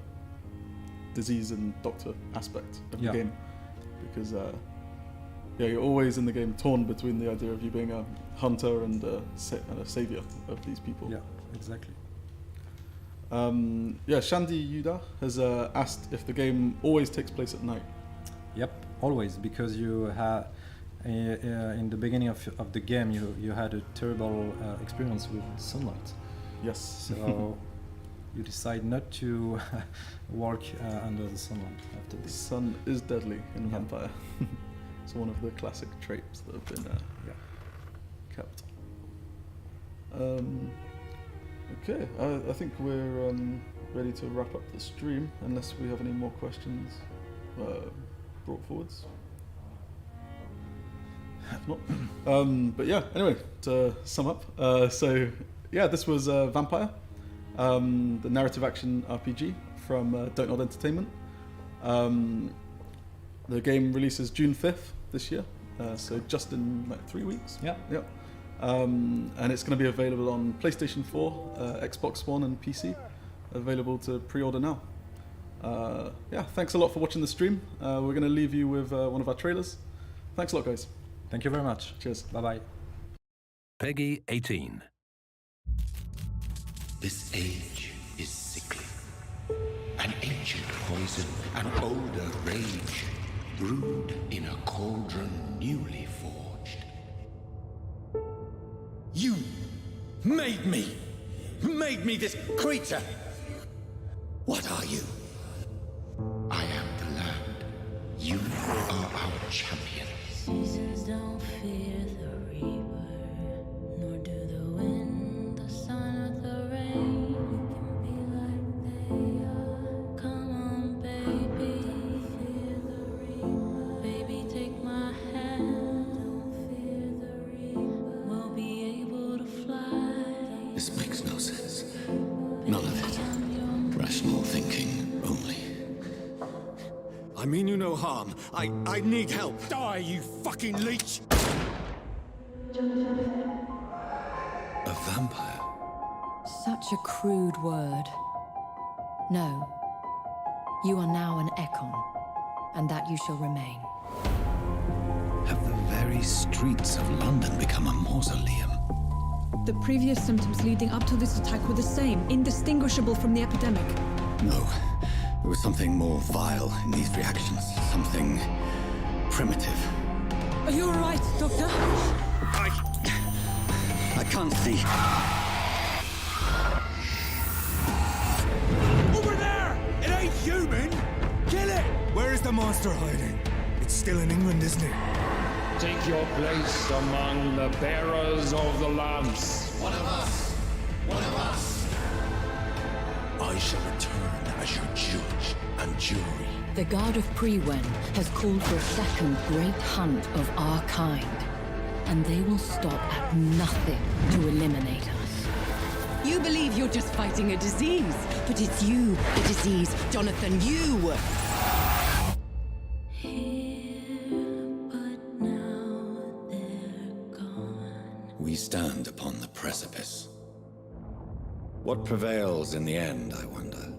disease and doctor aspect of the game, because you're always in the game torn between the idea of you being a hunter and a savior of these people. Yeah, exactly. Shandy Yuda has asked if the game always takes place at night. Yep, always, because you have in the beginning of the game you had a terrible experience with sunlight. Yes. So you decide not to walk under the sunlight after The this. sun is deadly in Vampire. It's one of the classic tropes that have been kept. Okay, I think we're ready to wrap up the stream, unless we have any more questions brought forwards. If not. But yeah, anyway, to sum up, this was Vampire, the narrative action RPG from Don't Nod Entertainment. The game releases June 5th this year, so just in like 3 weeks. Yeah. And it's going to be available on PlayStation 4, Xbox One and PC, available to pre-order now. Thanks a lot for watching the stream. We're going to leave you with one of our trailers. Thanks a lot, guys. Thank you very much. Cheers. Bye-bye. Peggy 18. This age is sickly. An ancient poison, an older rage, brewed in a cauldron newly forged. You made me this creature. What are you? I am the land. You are our champion. Seasons don't fear the reaper, nor do the wind, the sun, or the rain. We can be like they are. Come on, baby, fear the reaper. Baby, take my hand. Don't fear the reaper. We'll be able to fly. This makes no sense. None of it. Rational thinking only. I mean you no harm. I need help. Die, you fucking leech! A vampire? Such a crude word. No. You are now an Ekon, and that you shall remain. Have the very streets of London become a mausoleum? The previous symptoms leading up to this attack were the same, indistinguishable from the epidemic. No. There was something more vile in these reactions. Something primitive. Are you all right, Doctor? I can't see. Over there! It ain't human! Kill it! Where is the monster hiding? It's still in England, isn't it? Take your place among the bearers of the lamps. One of us! One of us! I shall return as your judge and jury. The God of Priwen has called for a second great hunt of our kind, and they will stop at nothing to eliminate us. You believe you're just fighting a disease, but it's you, the disease, Jonathan, you! We stand upon the precipice. What prevails in the end, I wonder?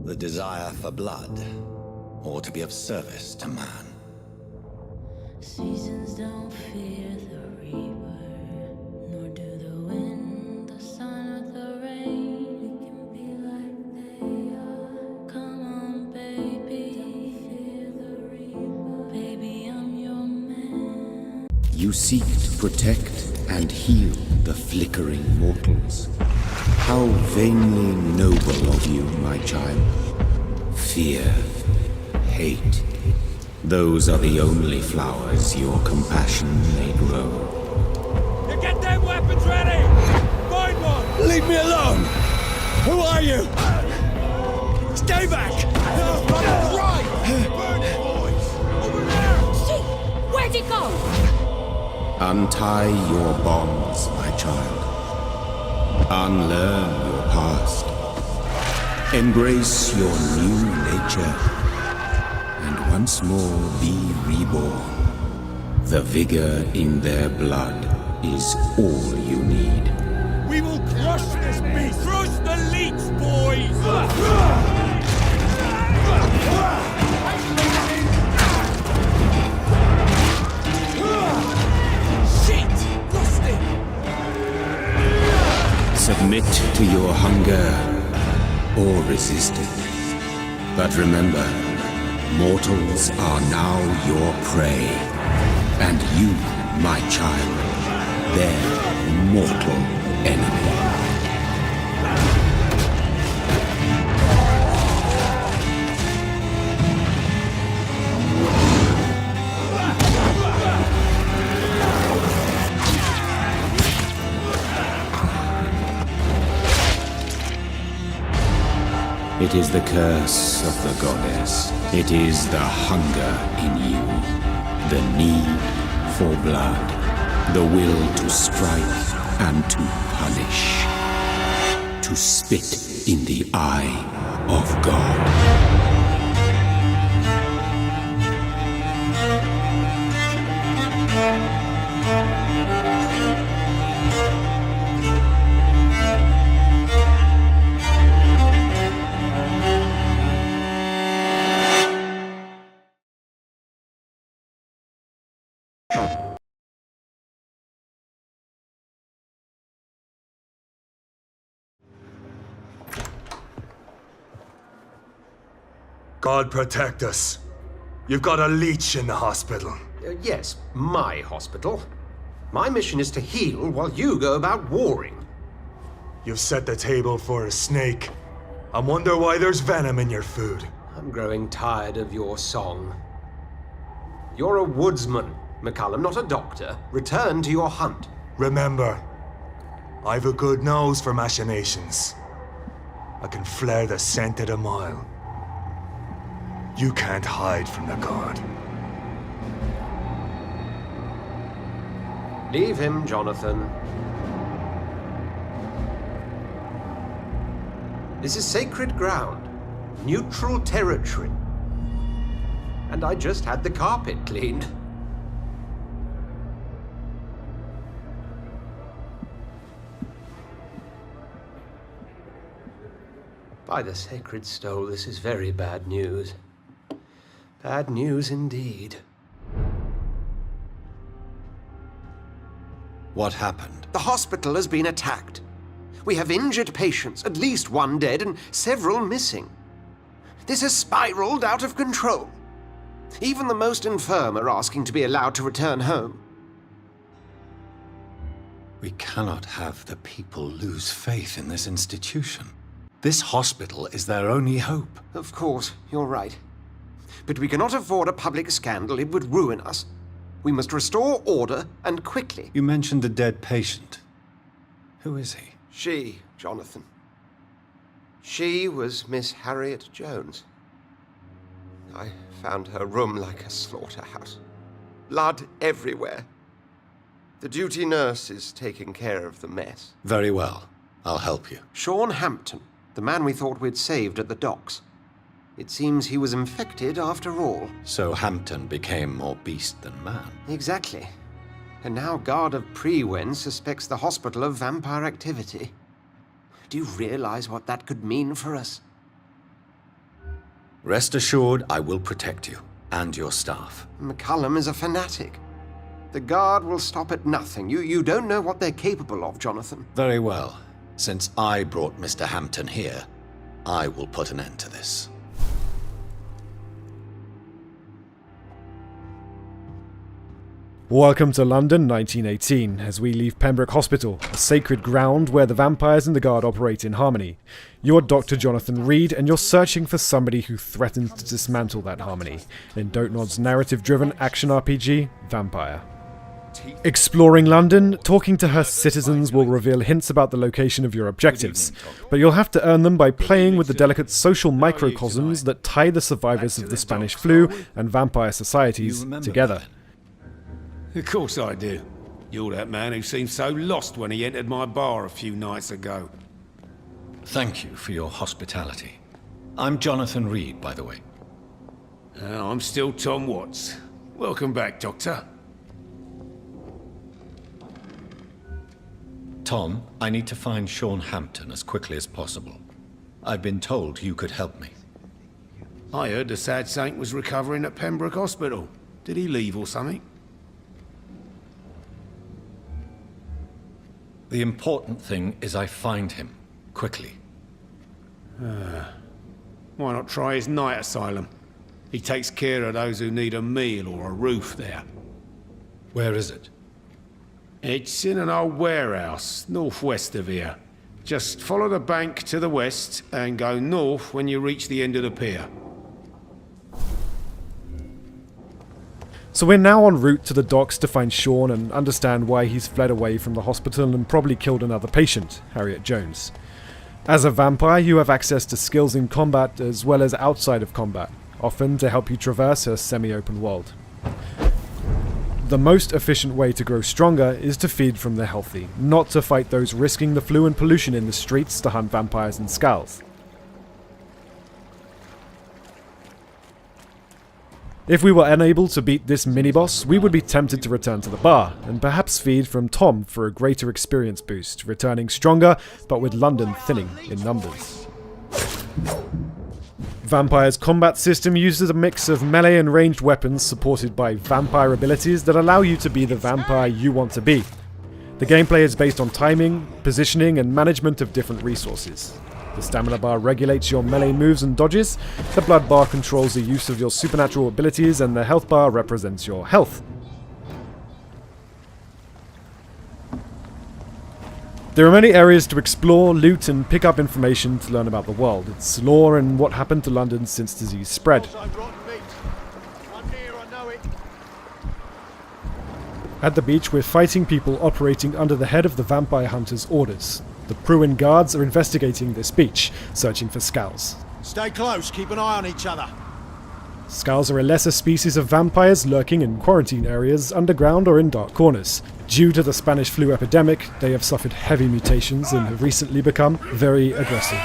The desire for blood, or to be of service to man? Seasons don't fear the reaper, nor do the wind, the sun, or the rain. We can be like they are. Come on, baby, don't fear the reaper. Baby, I'm your man. You seek to protect and heal the flickering mortals. How vainly noble of you, my child. Fear, hate, those are the only flowers your compassion may grow. You get them weapons ready! Find one! Leave me alone! Who are you? Stay back! Right! Burn it, boys! Over there! Shit! Where'd it go? Untie your bonds, my child. Unlearn your past. Embrace your new nature. And once more be reborn. The vigor in their blood is all you need. We will crush this beast! Crush the leech, boys! Shit! Rusty! Submit to your hunger or resist it. But remember, mortals are now your prey. And you, my child, their mortal enemy. It is the curse of the goddess. It is the hunger in you. The need for blood. The will to strike and to punish. To spit in the eye of God. You God protect us. You've got a leech in the hospital. Yes, my hospital. My mission is to heal while you go about warring. You've set the table for a snake. I wonder why there's venom in your food. I'm growing tired of your song. You're a woodsman, McCullum, not a doctor. Return to your hunt. Remember, I've a good nose for machinations. I can flare the scent at a mile. You can't hide from the god. Leave him, Jonathan. This is sacred ground. Neutral territory. And I just had the carpet cleaned. By the sacred stole, this is very bad news. Bad news indeed. What happened? The hospital has been attacked. We have injured patients, at least one dead and several missing. This has spiraled out of control. Even the most infirm are asking to be allowed to return home. We cannot have the people lose faith in this institution. This hospital is their only hope. Of course, you're right. But we cannot afford a public scandal. It would ruin us. We must restore order, and quickly. You mentioned the dead patient. Who is he? She, Jonathan. She was Miss Harriet Jones. I found her room like a slaughterhouse. Blood everywhere. The duty nurse is taking care of the mess. Very well. I'll help you. Sean Hampton, the man we thought we'd saved at the docks. It seems he was infected after all. So Hampton became more beast than man. Exactly. And now Guard of Prewen suspects the hospital of vampire activity. Do you realize what that could mean for us? Rest assured, I will protect you and your staff. McCullum is a fanatic. The Guard will stop at nothing. You don't know what they're capable of, Jonathan. Very well. Since I brought Mr. Hampton here, I will put an end to this. Welcome to London 1918, as we leave Pembroke Hospital, a sacred ground where the vampires and the Guard operate in harmony. You're Dr. Jonathan Reed, and you're searching for somebody who threatens to dismantle that harmony in Dontnod's narrative-driven action RPG, Vampire. Exploring London, talking to her citizens will reveal hints about the location of your objectives, but you'll have to earn them by playing with the delicate social microcosms that tie the survivors of the Spanish flu and vampire societies together. Of course I do. You're that man who seemed so lost when he entered my bar a few nights ago. Thank you for your hospitality. I'm Jonathan Reed, by the way. I'm still Tom Watts. Welcome back, Doctor. Tom, I need to find Sean Hampton as quickly as possible. I've been told you could help me. I heard the sad saint was recovering at Pembroke Hospital. Did he leave or something? The important thing is I find him, quickly. Why not try his night asylum? He takes care of those who need a meal or a roof there. Where is it? It's in an old warehouse, northwest of here. Just follow the bank to the west and go north when you reach the end of the pier. So we're now en route to the docks to find Sean and understand why he's fled away from the hospital and probably killed another patient, Harriet Jones. As a vampire, you have access to skills in combat as well as outside of combat, often to help you traverse a semi-open world. The most efficient way to grow stronger is to feed from the healthy, not to fight those risking the flu and pollution in the streets to hunt vampires and skulls. If we were unable to beat this mini-boss, we would be tempted to return to the bar, and perhaps feed from Tom for a greater experience boost, returning stronger, but with London thinning in numbers. Vampire's combat system uses a mix of melee and ranged weapons supported by vampire abilities that allow you to be the vampire you want to be. The gameplay is based on timing, positioning, and management of different resources. The stamina bar regulates your melee moves and dodges, the blood bar controls the use of your supernatural abilities, and the health bar represents your health. There are many areas to explore, loot, and pick up information to learn about the world, its lore, and what happened to London since disease spread. At the beach, we're fighting people operating under the head of the vampire hunters' orders. The Pruin guards are investigating this beach, searching for Skulls. Stay close, keep an eye on each other. Skulls are a lesser species of vampires lurking in quarantine areas, underground or in dark corners. Due to the Spanish flu epidemic, they have suffered heavy mutations and have recently become very aggressive.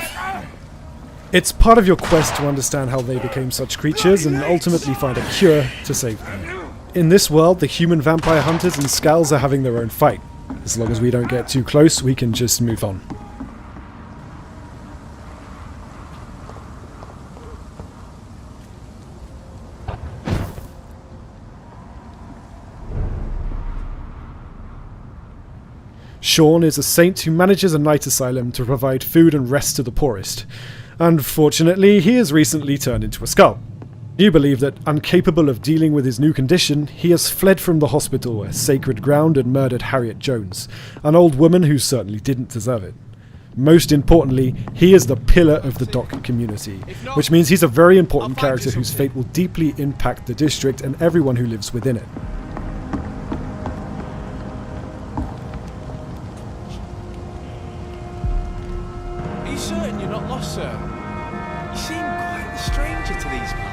It's part of your quest to understand how they became such creatures and ultimately find a cure to save them. In this world, the human vampire hunters and Skulls are having their own fight. As long as we don't get too close, we can just move on. Sean is a saint who manages a night asylum to provide food and rest to the poorest. Unfortunately, he has recently turned into a Skull. You believe that, incapable of dealing with his new condition, he has fled from the hospital, a sacred ground, and murdered Harriet Jones, an old woman who certainly didn't deserve it. Most importantly, he is the pillar of the dock community, which means he's a very important character whose fate will deeply impact the district and everyone who lives within it. Are you certain you're not lost, sir? You seem quite a stranger to these parts.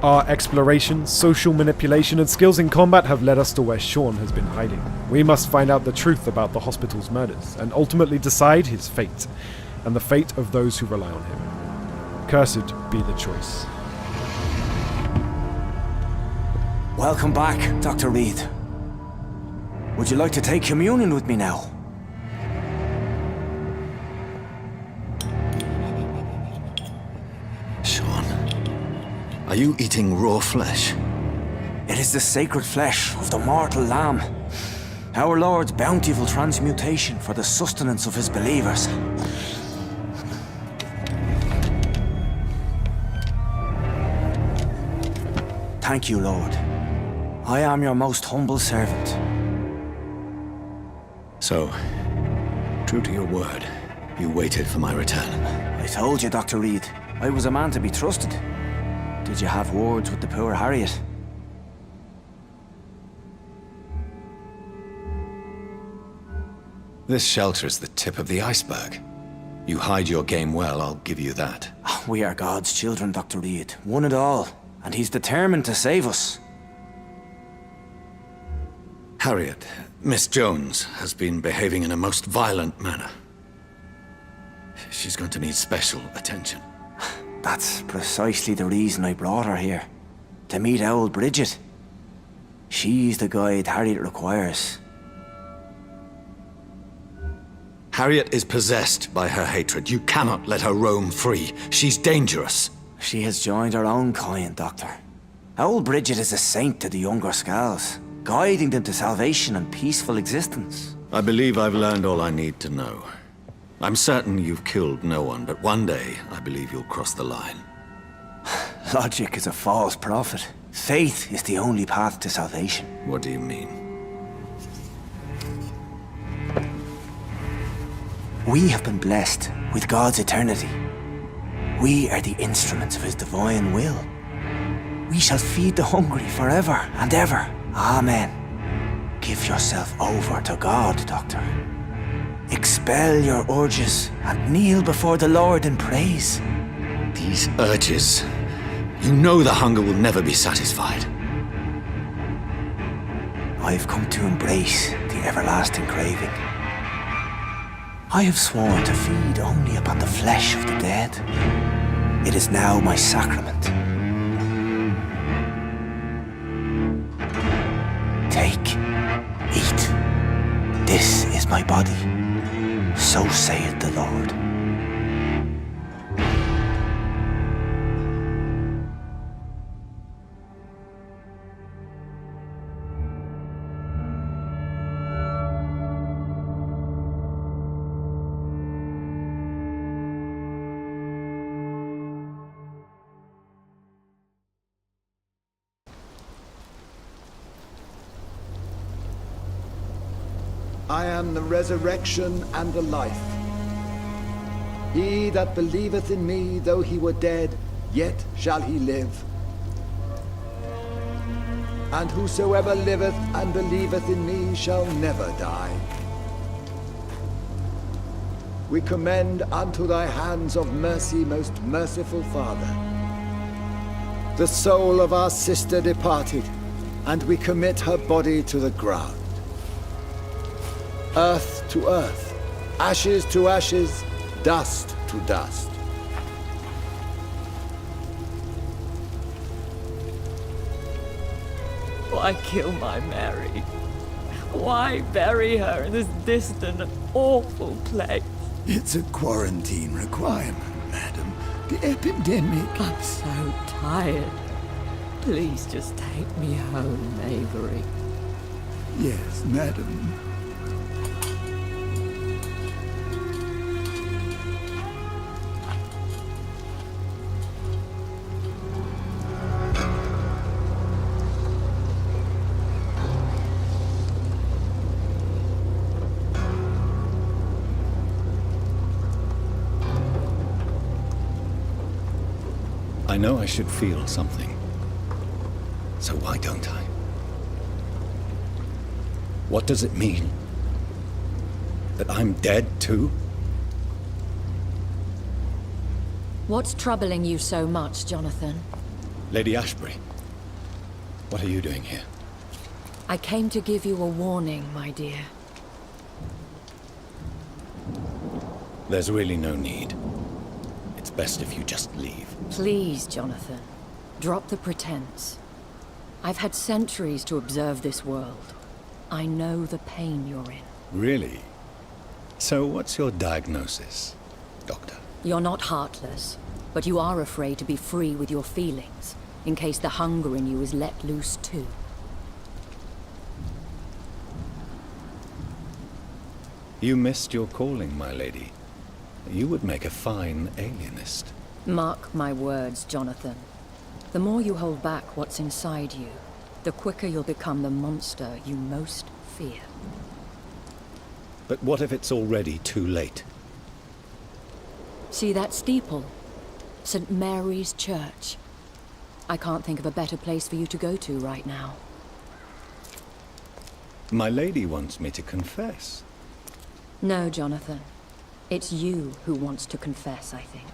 Our exploration, social manipulation, and skills in combat have led us to where Sean has been hiding. We must find out the truth about the hospital's murders, and ultimately decide his fate, and the fate of those who rely on him. Cursed be the choice. Welcome back, Dr. Reed. Would you like to take communion with me now? Sean, are you eating raw flesh? It is the sacred flesh of the mortal lamb. Our Lord's bountiful transmutation for the sustenance of his believers. Thank you, Lord. I am your most humble servant. So, true to your word, you waited for my return. I told you, Dr. Reed, I was a man to be trusted. Did you have words with the poor Harriet? This shelter is the tip of the iceberg. You hide your game well, I'll give you that. We are God's children, Dr. Reed, one and all, and he's determined to save us. Harriet, Miss Jones, has been behaving in a most violent manner. She's going to need special attention. That's precisely the reason I brought her here. To meet old Bridget. She's the guide Harriet requires. Harriet is possessed by her hatred. You cannot let her roam free. She's dangerous. She has joined her own kind, Doctor. Old Bridget is a saint to the younger Skulls, guiding them to salvation and peaceful existence. I believe I've learned all I need to know. I'm certain you've killed no one, but one day I believe you'll cross the line. Logic is a false prophet. Faith is the only path to salvation. What do you mean? We have been blessed with God's eternity. We are the instruments of his divine will. We shall feed the hungry forever and ever. Amen. Give yourself over to God, Doctor. Expel your urges and kneel before the Lord in praise. These urges. You know the hunger will never be satisfied. I've come to embrace the everlasting craving. I have sworn to feed only upon the flesh of the dead. It is now my sacrament. Take, eat. This is my body. So saith the Lord. I am the resurrection and the life. He that believeth in me, though he were dead, yet shall he live. And whosoever liveth and believeth in me shall never die. We commend unto thy hands of mercy, most merciful Father, the soul of our sister departed, and we commit her body to the ground. Earth to earth, ashes to ashes, dust to dust. Why kill my Mary? Why bury her in this distant and awful place? It's a quarantine requirement, madam. The epidemic... I'm so tired. Please just take me home, Avery. Yes, madam. I know I should feel something. So why don't I? What does it mean? That I'm dead too? What's troubling you so much, Jonathan? Lady Ashbury, what are you doing here? I came to give you a warning, my dear. There's really no need. It's best if you just leave. Please, Jonathan. Drop the pretense. I've had centuries to observe this world. I know the pain you're in. Really? So what's your diagnosis, Doctor? You're not heartless, but you are afraid to be free with your feelings, in case the hunger in you is let loose too. You missed your calling, my lady. You would make a fine alienist. Mark my words, Jonathan. The more you hold back what's inside you, the quicker you'll become the monster you most fear. But what if it's already too late? See that steeple? St. Mary's Church. I can't think of a better place for you to go to right now. My lady wants me to confess. No, Jonathan. It's you who wants to confess, I think.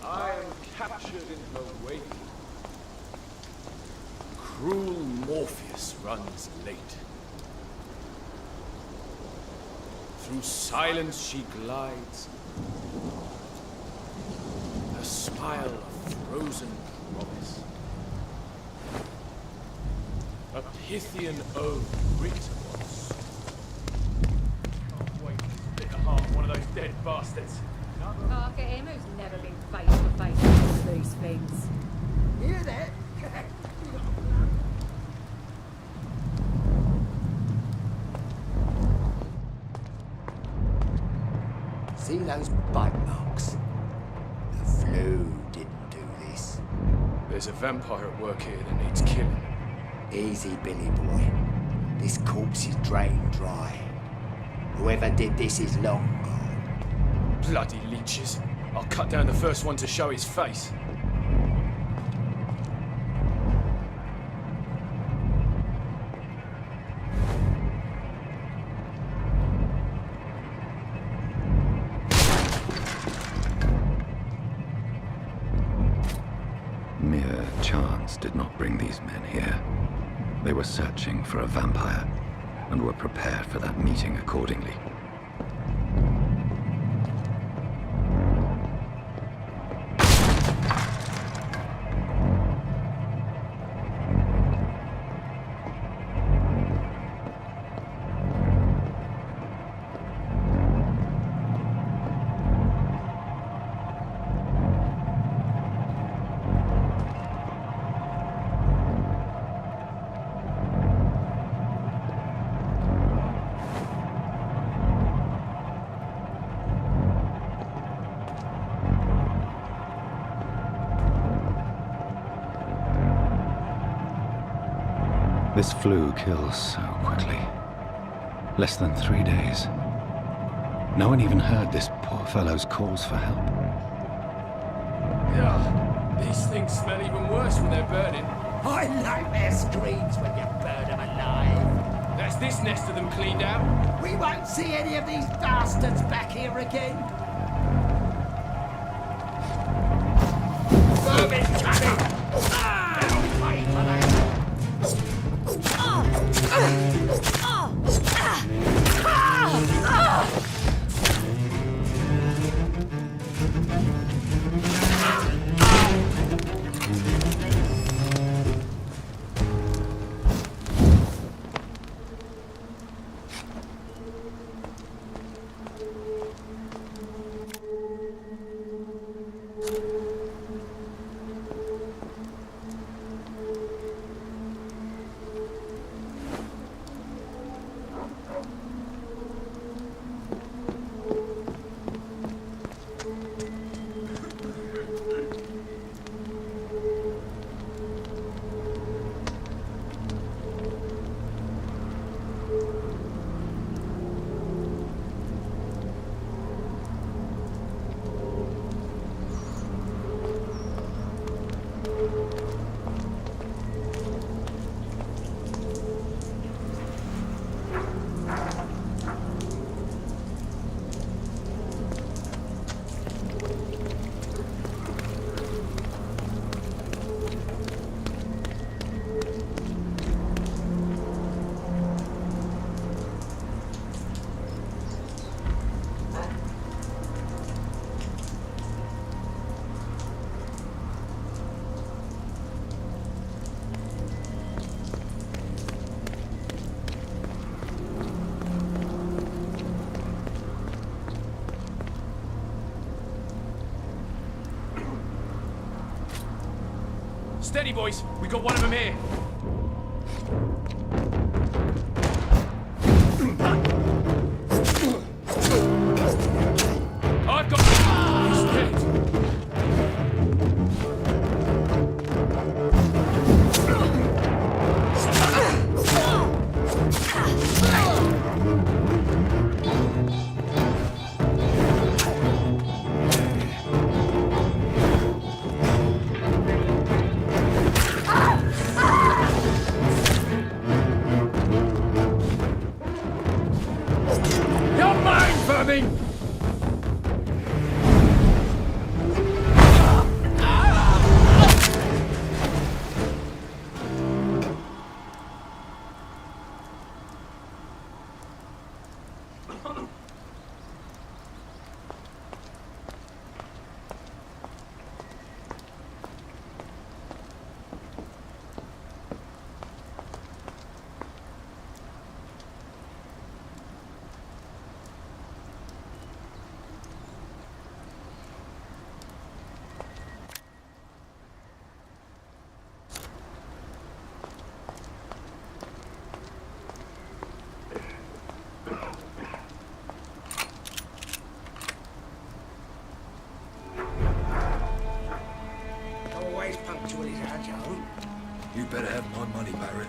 I am captured in her wake. Cruel Morpheus runs late. Through silence she glides, a smile of frozen promise. A Pythian ode writ once. Can't wait to split the heart of one of those dead bastards. Look at him who's never been face to face with these things. Hear that? See those bite marks? The flu didn't do this. There's a vampire at work here that needs killing. Easy, Billy boy. This corpse is drained dry. Whoever did this is long gone. Bloody leeches. I'll cut down the first one to show his face. Mere chance did not bring these men here. They were searching for a vampire, and were prepared for that meeting accordingly. This flu kills so quickly. Less than 3 days. No one even heard this poor fellow's calls for help. Yeah, these things smell even worse when they're burning. I like their screams when you burn them alive. That's this nest of them cleaned out. We won't see any of these bastards back here again. Vermin coming! They'll pay for that. Steady, boys. We got one of them here. I've got... He's dead. You better have my money, Barrett.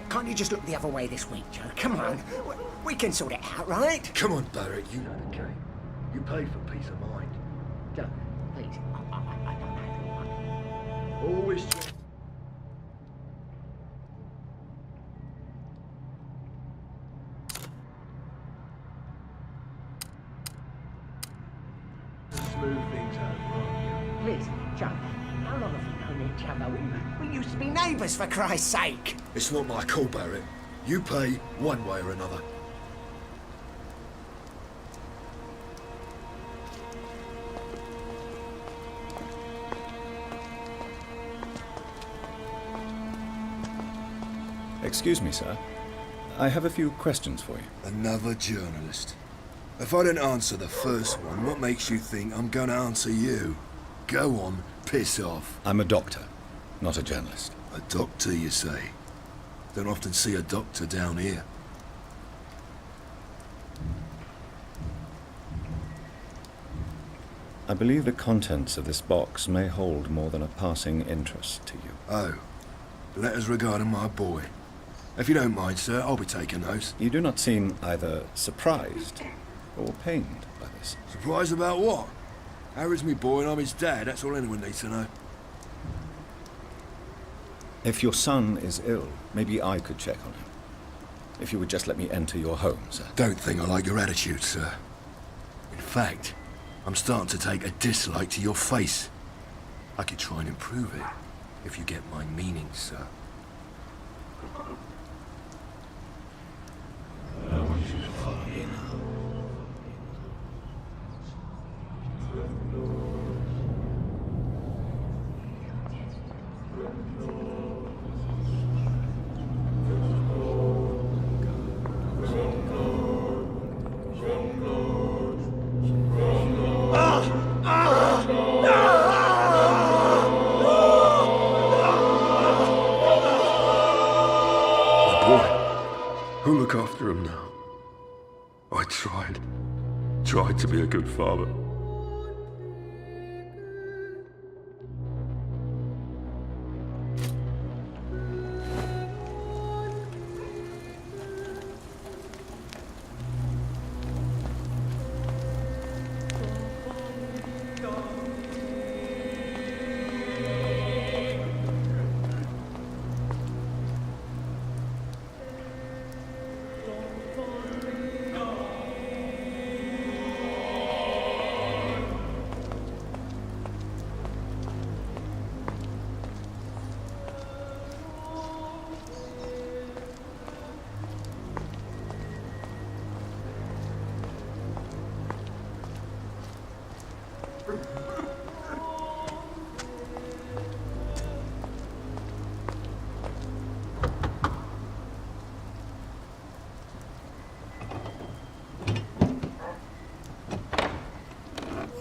Can't you just look the other way this week, Joe? Come on. We can sort it out, right? Come on, Barrett, you know the game. You paid for peace of mind. Joe, please. I don't have your money. Always smooth things out, right? Please, Joe. How long have you known each other? We used to be neighbours, for Christ's sake. It's not my call, Barrett. You pay one way or another. Excuse me, sir. I have a few questions for you. Another journalist. If I didn't answer the first one, what makes you think I'm gonna answer you? Go on, piss off. I'm a doctor, not a journalist. A doctor, you say? Don't often see a doctor down here. I believe the contents of this box may hold more than a passing interest to you. Oh, letters regarding my boy. If you don't mind, sir, I'll be taking those. You do not seem either surprised or pained by this. Surprised about what? Harry's me boy and I'm his dad, that's all anyone needs to know. If your son is ill, maybe I could check on him. If you would just let me enter your home, sir. Don't think I like your attitude, sir. In fact, I'm starting to take a dislike to your face. I could try and improve it, if you get my meaning, sir. Who'll look after him now? I tried to be a good father.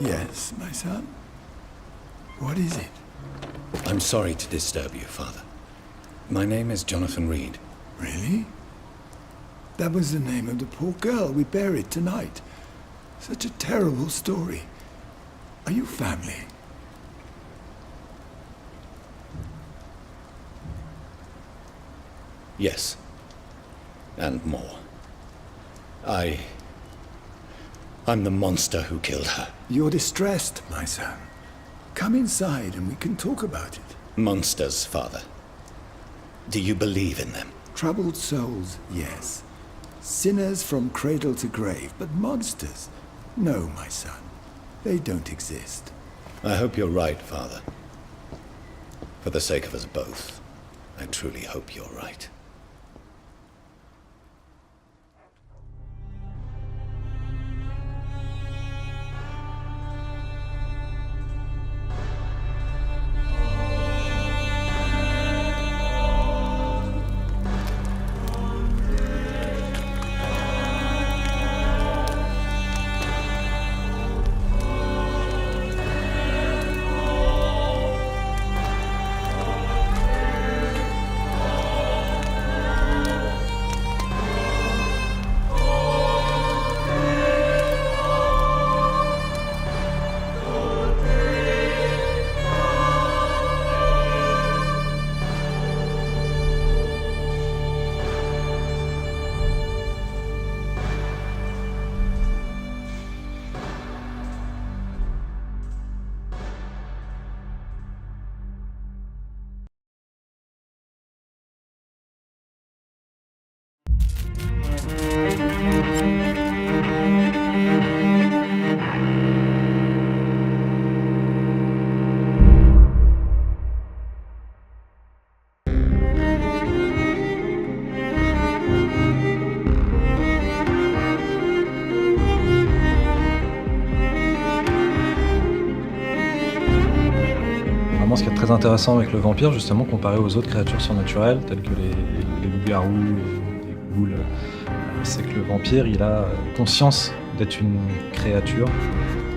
Yes, my son? What is it? I'm sorry to disturb you, Father. My name is Jonathan Reed. Really? That was the name of the poor girl we buried tonight. Such a terrible story. Are you family? Yes. And more. I'm the monster who killed her. You're distressed, my son. Come inside and we can talk about it. Monsters, Father. Do you believe in them? Troubled souls, yes. Sinners from cradle to grave, but monsters? No, my son. They don't exist. I hope you're right, Father. For the sake of us both, I truly hope you're right. Ce qui est très intéressant avec le vampire, justement, comparé aux autres créatures surnaturelles, telles que les loups-garous, les ghouls, c'est que le vampire, il a conscience d'être une créature,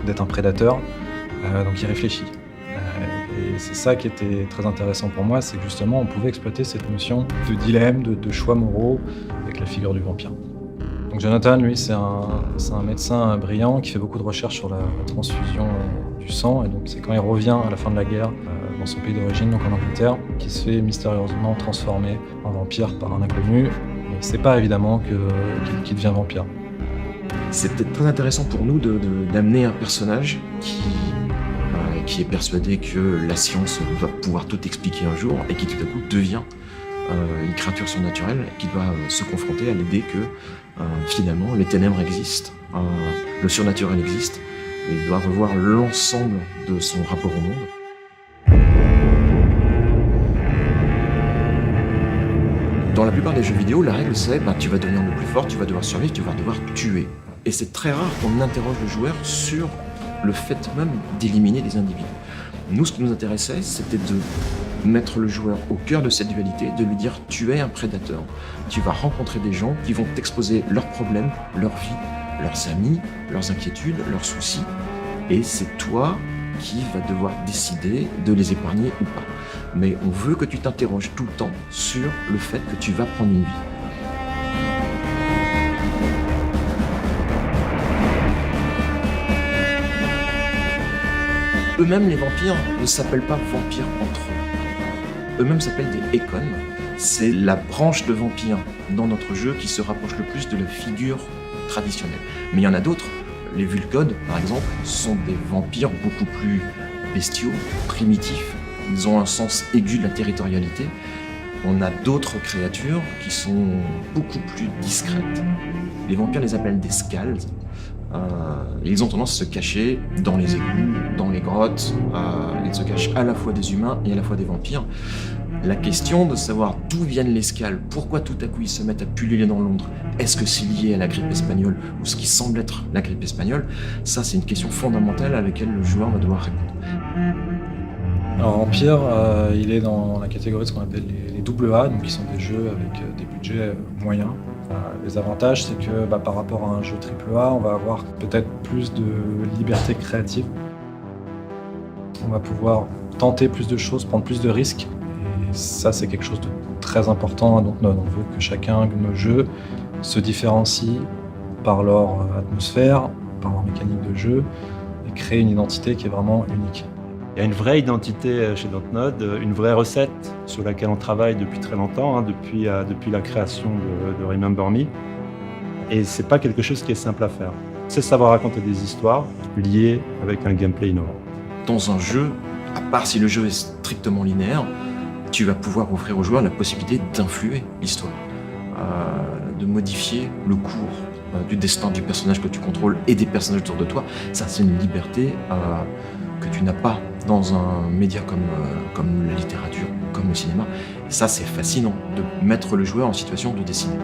d'être un prédateur, donc il réfléchit. Et c'est ça qui était très intéressant pour moi, c'est que justement, on pouvait exploiter cette notion de dilemme, de choix moraux, avec la figure du vampire. Donc Jonathan, lui, c'est un médecin brillant qui fait beaucoup de recherches sur la transfusion du sang, et donc c'est quand il revient à la fin de la guerre, dans son pays d'origine, donc en Angleterre, qui se fait mystérieusement transformer en vampire par un inconnu. Et c'est pas évidemment qu'il devient vampire. C'est peut-être très intéressant pour nous d'amener un personnage qui est persuadé que la science va pouvoir tout expliquer un jour et qui tout à coup devient une créature surnaturelle qui doit se confronter à l'idée que finalement les ténèbres existent, le surnaturel existe, et il doit revoir l'ensemble de son rapport au monde. Dans la plupart des jeux vidéo, la règle c'est tu vas devenir le plus fort, tu vas devoir survivre, tu vas devoir tuer. Et c'est très rare qu'on interroge le joueur sur le fait même d'éliminer des individus. Nous, ce qui nous intéressait, c'était de mettre le joueur au cœur de cette dualité, de lui dire tu es un prédateur. Tu vas rencontrer des gens qui vont t'exposer leurs problèmes, leur vie, leurs amis, leurs inquiétudes, leurs soucis. Et c'est toi qui vas devoir décider de les épargner ou pas. Mais on veut que tu t'interroges tout le temps sur le fait que tu vas prendre une vie. Eux-mêmes, les vampires, ne s'appellent pas vampires entre eux. Eux-mêmes s'appellent des Econ. C'est la branche de vampires dans notre jeu qui se rapproche le plus de la figure traditionnelle. Mais il y en a d'autres. Les Vulcodes, par exemple, sont des vampires beaucoup plus bestiaux, primitifs. Ils ont un sens aigu de la territorialité. On a d'autres créatures qui sont beaucoup plus discrètes. Les vampires les appellent des Scalds. Ils ont tendance à se cacher dans les égouts, dans les grottes. Ils se cachent à la fois des humains et à la fois des vampires. La question de savoir d'où viennent les Scalds, pourquoi tout à coup ils se mettent à pulluler dans Londres, est-ce que c'est lié à la grippe espagnole ou ce qui semble être la grippe espagnole, ça c'est une question fondamentale à laquelle le joueur va devoir répondre. Alors Vampire, il est dans la catégorie de ce qu'on appelle les AA, donc qui sont des jeux avec des budgets moyens. Les avantages, c'est que par rapport à un jeu AAA, on va avoir peut-être plus de liberté créative. On va pouvoir tenter plus de choses, prendre plus de risques. Et ça, c'est quelque chose de très important. Donc on veut que chacun de nos jeux se différencie par leur atmosphère, par leur mécanique de jeu, et créer une identité qui est vraiment unique. Il y a une vraie identité chez Dontnod, une vraie recette sur laquelle on travaille depuis très longtemps, depuis la création de Remember Me. Et c'est pas quelque chose qui est simple à faire. C'est savoir raconter des histoires liées avec un gameplay innovant. Dans un jeu, à part si le jeu est strictement linéaire, tu vas pouvoir offrir aux joueurs la possibilité d'influer l'histoire, de modifier le cours du destin du personnage que tu contrôles et des personnages autour de toi. Ça, c'est une liberté que tu n'as pas dans un média comme la littérature, comme le cinéma. Et ça, c'est fascinant, de mettre le joueur en situation de décider.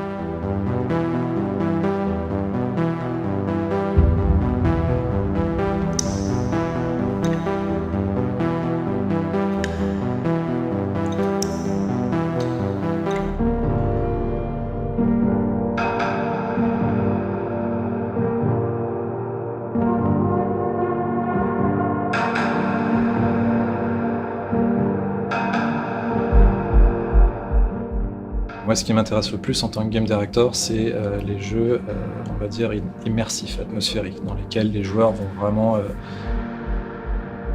Moi, ce qui m'intéresse le plus en tant que game director, c'est les jeux, on va dire, immersifs, atmosphériques, dans lesquels les joueurs vont vraiment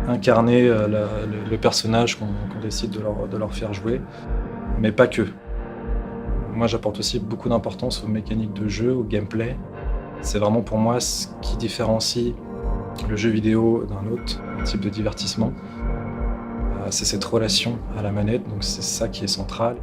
incarner le personnage qu'on décide de leur faire jouer, mais pas que. Moi, j'apporte aussi beaucoup d'importance aux mécaniques de jeu, au gameplay. C'est vraiment pour moi ce qui différencie le jeu vidéo d'un autre type de divertissement. C'est cette relation à la manette, donc c'est ça qui est central.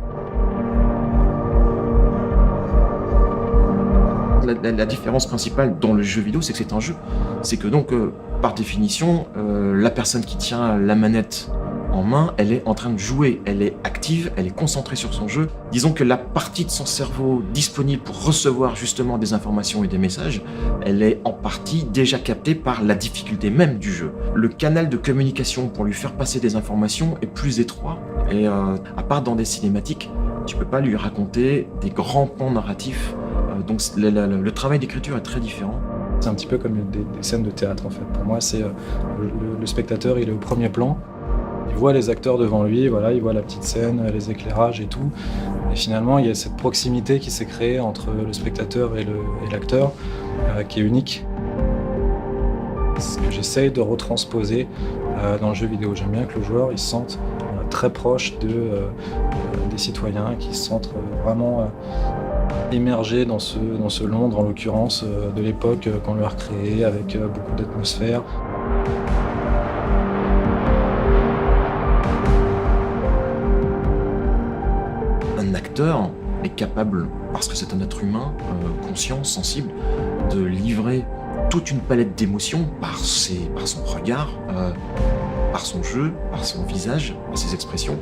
La différence principale dans le jeu vidéo, c'est que c'est un jeu. C'est que donc, par définition, la personne qui tient la manette en main, elle est en train de jouer, elle est active, elle est concentrée sur son jeu. Disons que la partie de son cerveau disponible pour recevoir justement des informations et des messages, elle est en partie déjà captée par la difficulté même du jeu. Le canal de communication pour lui faire passer des informations est plus étroit. Et à part dans des cinématiques, tu peux pas lui raconter des grands pans narratifs. Donc le travail d'écriture est très différent. C'est un petit peu comme des scènes de théâtre en fait. Pour moi, c'est le spectateur, il est au premier plan. Il voit les acteurs devant lui, voilà, il voit la petite scène, les éclairages et tout. Et finalement, il y a cette proximité qui s'est créée entre le spectateur et l'acteur qui est unique. ce que j'essaye de retransposer dans le jeu vidéo. J'aime bien que le joueur il se sente très proche des citoyens, qui se sentent vraiment émergés dans ce Londres, en l'occurrence, de l'époque qu'on lui a recréé, avec beaucoup d'atmosphère. Un acteur est capable, parce que c'est un être humain, conscient, sensible, de livrer toute une palette d'émotions par son regard, par son jeu, par son visage, par ses expressions,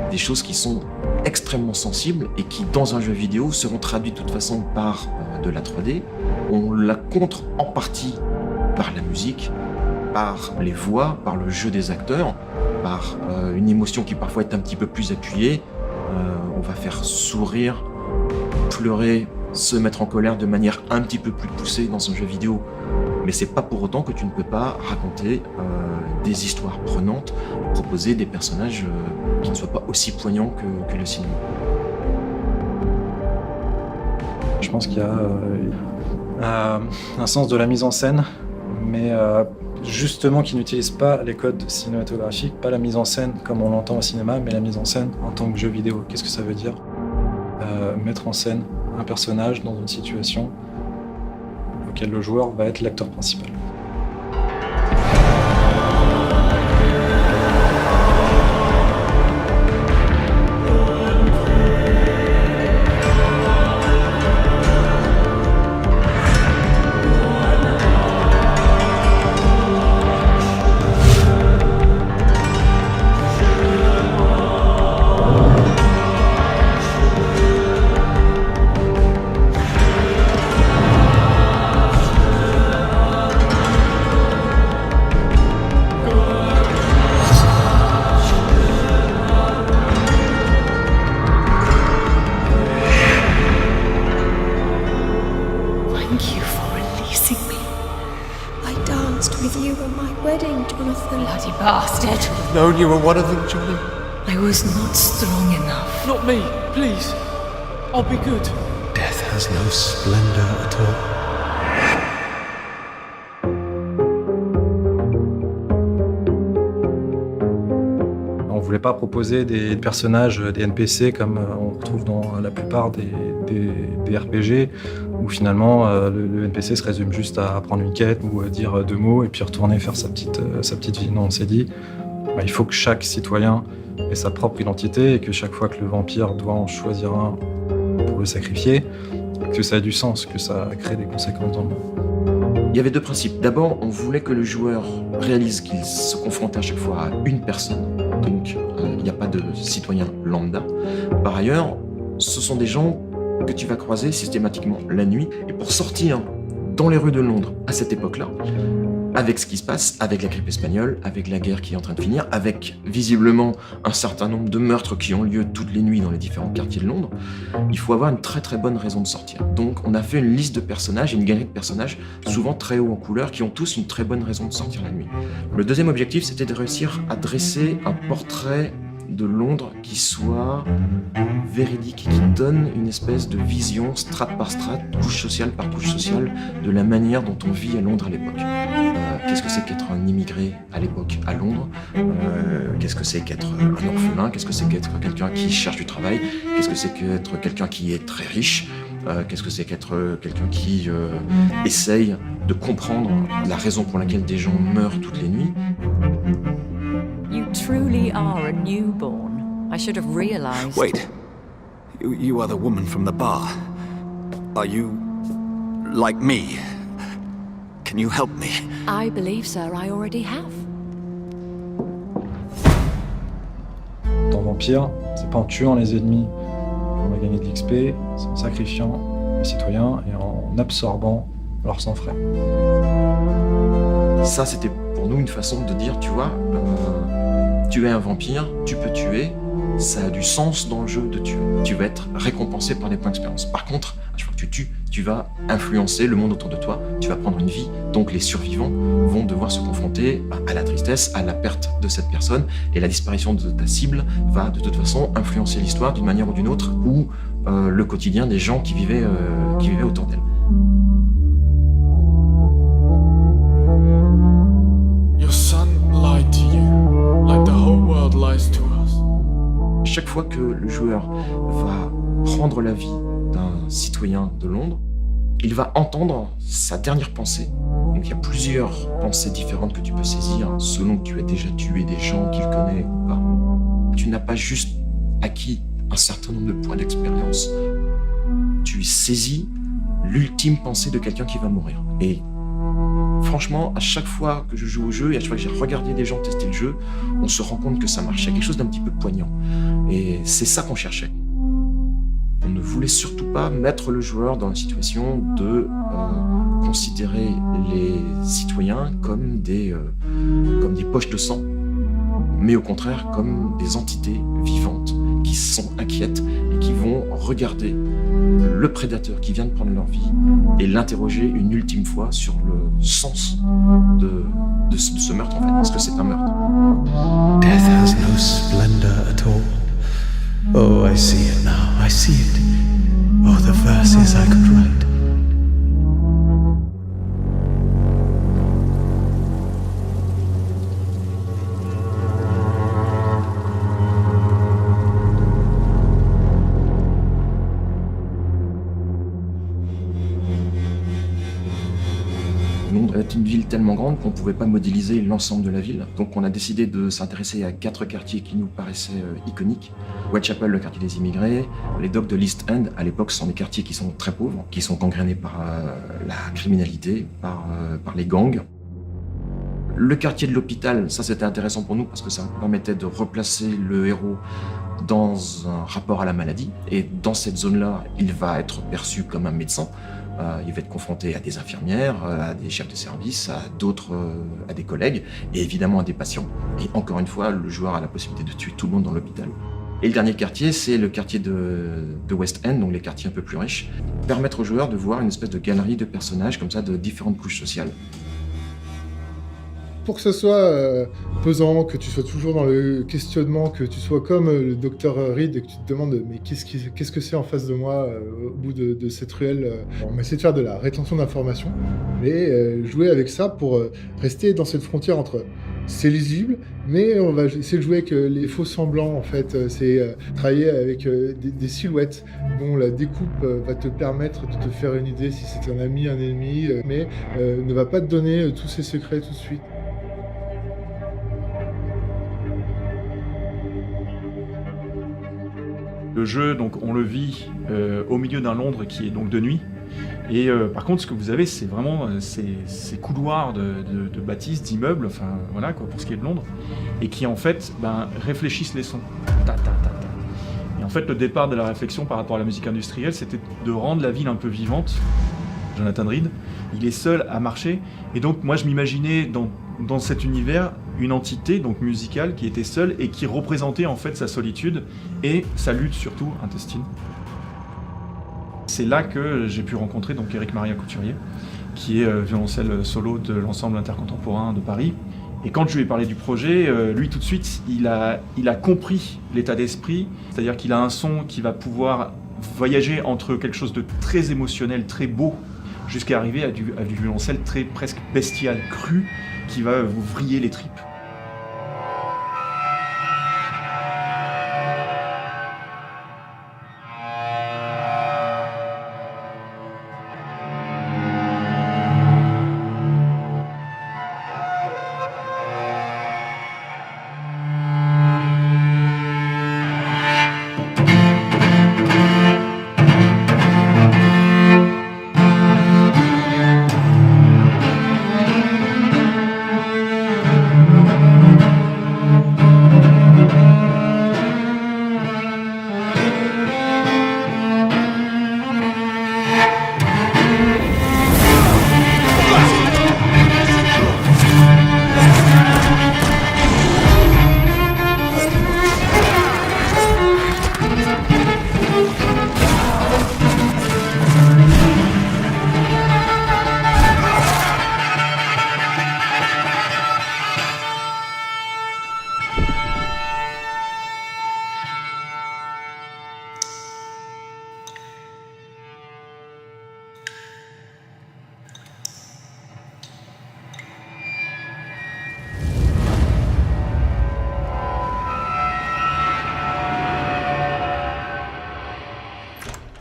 des choses qui sont extrêmement sensibles et qui, dans un jeu vidéo, seront traduites de toute façon par de la 3D. On la contre en partie par la musique, par les voix, par le jeu des acteurs, par une émotion qui parfois est un petit peu plus appuyée. On va faire sourire, pleurer, se mettre en colère de manière un petit peu plus poussée dans un jeu vidéo. Mais c'est pas pour autant que tu ne peux pas raconter des histoires prenantes, proposer des personnages qui ne soient pas aussi poignants que le cinéma. Je pense qu'il y a un sens de la mise en scène, mais justement qui n'utilise pas les codes cinématographiques, pas la mise en scène comme on l'entend au cinéma, mais la mise en scène en tant que jeu vidéo. Qu'est-ce que ça veut dire ? Mettre en scène un personnage dans une situation auquel le joueur va être l'acteur principal. Thank you for releasing me. I danced with you at my wedding, Jonathan. Bloody bastard. I've known you were one of them, Johnny. I was not strong enough. Not me, please. I'll be good. Death has no splendor at all. On voulait pas proposer des personnages, des NPC comme on retrouve dans la plupart des RPG, où finalement le NPC se résume juste à prendre une quête ou à dire 2 mots et puis retourner faire sa petite vie. Non, on s'est dit, il faut que chaque citoyen ait sa propre identité et que chaque fois que le vampire doit en choisir un pour le sacrifier, que ça a du sens, que ça crée des conséquences dans le monde. Il y avait 2 principes. D'abord, on voulait que le joueur réalise qu'il se confronte à chaque fois à une personne. Donc, il n'y a pas de citoyen lambda. Par ailleurs, ce sont des gens que tu vas croiser systématiquement la nuit. Et pour sortir dans les rues de Londres à cette époque-là, avec ce qui se passe, avec la grippe espagnole, avec la guerre qui est en train de finir, avec visiblement un certain nombre de meurtres qui ont lieu toutes les nuits dans les différents quartiers de Londres, il faut avoir une très très bonne raison de sortir. Donc on a fait une liste de personnages, une galerie de personnages, souvent très haut en couleur, qui ont tous une très bonne raison de sortir la nuit. Le deuxième objectif, c'était de réussir à dresser un portrait de Londres qui soit véridique, qui donne une espèce de vision, strate par strate, couche sociale par couche sociale, de la manière dont on vit à Londres à l'époque. Qu'est-ce que c'est qu'être un immigré à l'époque à Londres ? Qu'est-ce que c'est qu'être un orphelin ? Qu'est-ce que c'est qu'être quelqu'un qui cherche du travail ? Qu'est-ce que c'est qu'être quelqu'un qui est très riche ? Qu'est-ce que c'est qu'être quelqu'un qui essaye de comprendre la raison pour laquelle des gens meurent toutes les nuits ? You truly are a newborn. I should have realized. Wait. You are the woman from the bar. Are you like me? Can you help me? I believe, sir, I already have. Dans Vampire, c'est pas en tuant les ennemis qu'on va gagner de l'XP, c'est en sacrifiant les citoyens et en absorbant leur sang frais. Ça, c'était pour nous une façon de dire, tu vois, tu es un vampire, tu peux tuer, ça a du sens dans le jeu de tuer. Tu vas être récompensé par des points d'expérience. Par contre, à chaque fois que tu tues, tu vas influencer le monde autour de toi, tu vas prendre une vie, donc les survivants vont devoir se confronter à la tristesse, à la perte de cette personne, et la disparition de ta cible va de toute façon influencer l'histoire d'une manière ou d'une autre, ou le quotidien des gens qui vivaient autour d'elle. chaque fois que le joueur va prendre la vie d'un citoyen de Londres, il va entendre sa dernière pensée. Donc il y a plusieurs pensées différentes que tu peux saisir selon que tu as déjà tué des gens qu'il connaît ou pas. Tu n'as pas juste acquis un certain nombre de points d'expérience. Tu saisis l'ultime pensée de quelqu'un qui va mourir. Et franchement, à chaque fois que je joue au jeu et à chaque fois que j'ai regardé des gens tester le jeu, on se rend compte que ça marche. Il y a quelque chose d'un petit peu poignant. Et c'est ça qu'on cherchait. On ne voulait surtout pas mettre le joueur dans la situation de considérer les citoyens comme des poches de sang, mais au contraire comme des entités vivantes qui sont inquiètes et qui vont regarder le prédateur qui vient de prendre leur vie et l'interroger une ultime fois sur le sens de ce meurtre, en fait, parce que c'est un meurtre. Death has no splendor at all. Oh, I see it now, I see it. Oh, the verses I could write. Londres est une ville tellement grande qu'on ne pouvait pas modéliser l'ensemble de la ville. Donc on a décidé de s'intéresser à 4 quartiers qui nous paraissaient iconiques. Whitechapel, le quartier des immigrés, les docks de l'East End, à l'époque, ce sont des quartiers qui sont très pauvres, qui sont gangrénés par la criminalité, par les gangs. Le quartier de l'hôpital, ça c'était intéressant pour nous parce que ça permettait de replacer le héros dans un rapport à la maladie. Et dans cette zone-là, il va être perçu comme un médecin. Il va être confronté à des infirmières, à des chefs de service, à d'autres, à des collègues, et évidemment à des patients. Et encore une fois, le joueur a la possibilité de tuer tout le monde dans l'hôpital. Et le dernier quartier, c'est le quartier de West End, donc les quartiers un peu plus riches. Permettre aux joueurs de voir une espèce de galerie de personnages comme ça, de différentes couches sociales. Pour que ce soit pesant, que tu sois toujours dans le questionnement, que tu sois comme le docteur Reed et que tu te demandes mais qu'est-ce que c'est en face de moi au bout de cette ruelle. On essaie de faire de la rétention d'informations, mais jouer avec ça pour rester dans cette frontière entre c'est lisible, mais on va essayer de jouer avec les faux semblants en fait. C'est travailler avec des silhouettes dont la découpe va te permettre de te faire une idée si c'est un ami, un ennemi, mais ne va pas te donner tous ses secrets tout de suite. Le jeu, donc, on le vit au milieu d'un Londres qui est donc de nuit. Et par contre, ce que vous avez, c'est vraiment ces couloirs de bâtisses, d'immeubles, enfin voilà quoi, pour ce qui est de Londres, et qui en fait réfléchissent les sons. Ta, ta, ta, ta. Et en fait, le départ de la réflexion par rapport à la musique industrielle, c'était de rendre la ville un peu vivante. Jonathan Reed, il est seul à marcher, et donc moi je m'imaginais dans cet univers une entité donc musicale qui était seule et qui représentait en fait sa solitude et sa lutte surtout intestine. C'est là que j'ai pu rencontrer donc Éric Maria Couturier, qui est violoncelle solo de l'ensemble intercontemporain de Paris. Et quand je lui ai parlé du projet, lui tout de suite, il a compris l'état d'esprit, c'est-à-dire qu'il a un son qui va pouvoir voyager entre quelque chose de très émotionnel, très beau, jusqu'à arriver à du violoncelle très presque bestial, cru, qui va vous vriller les tripes.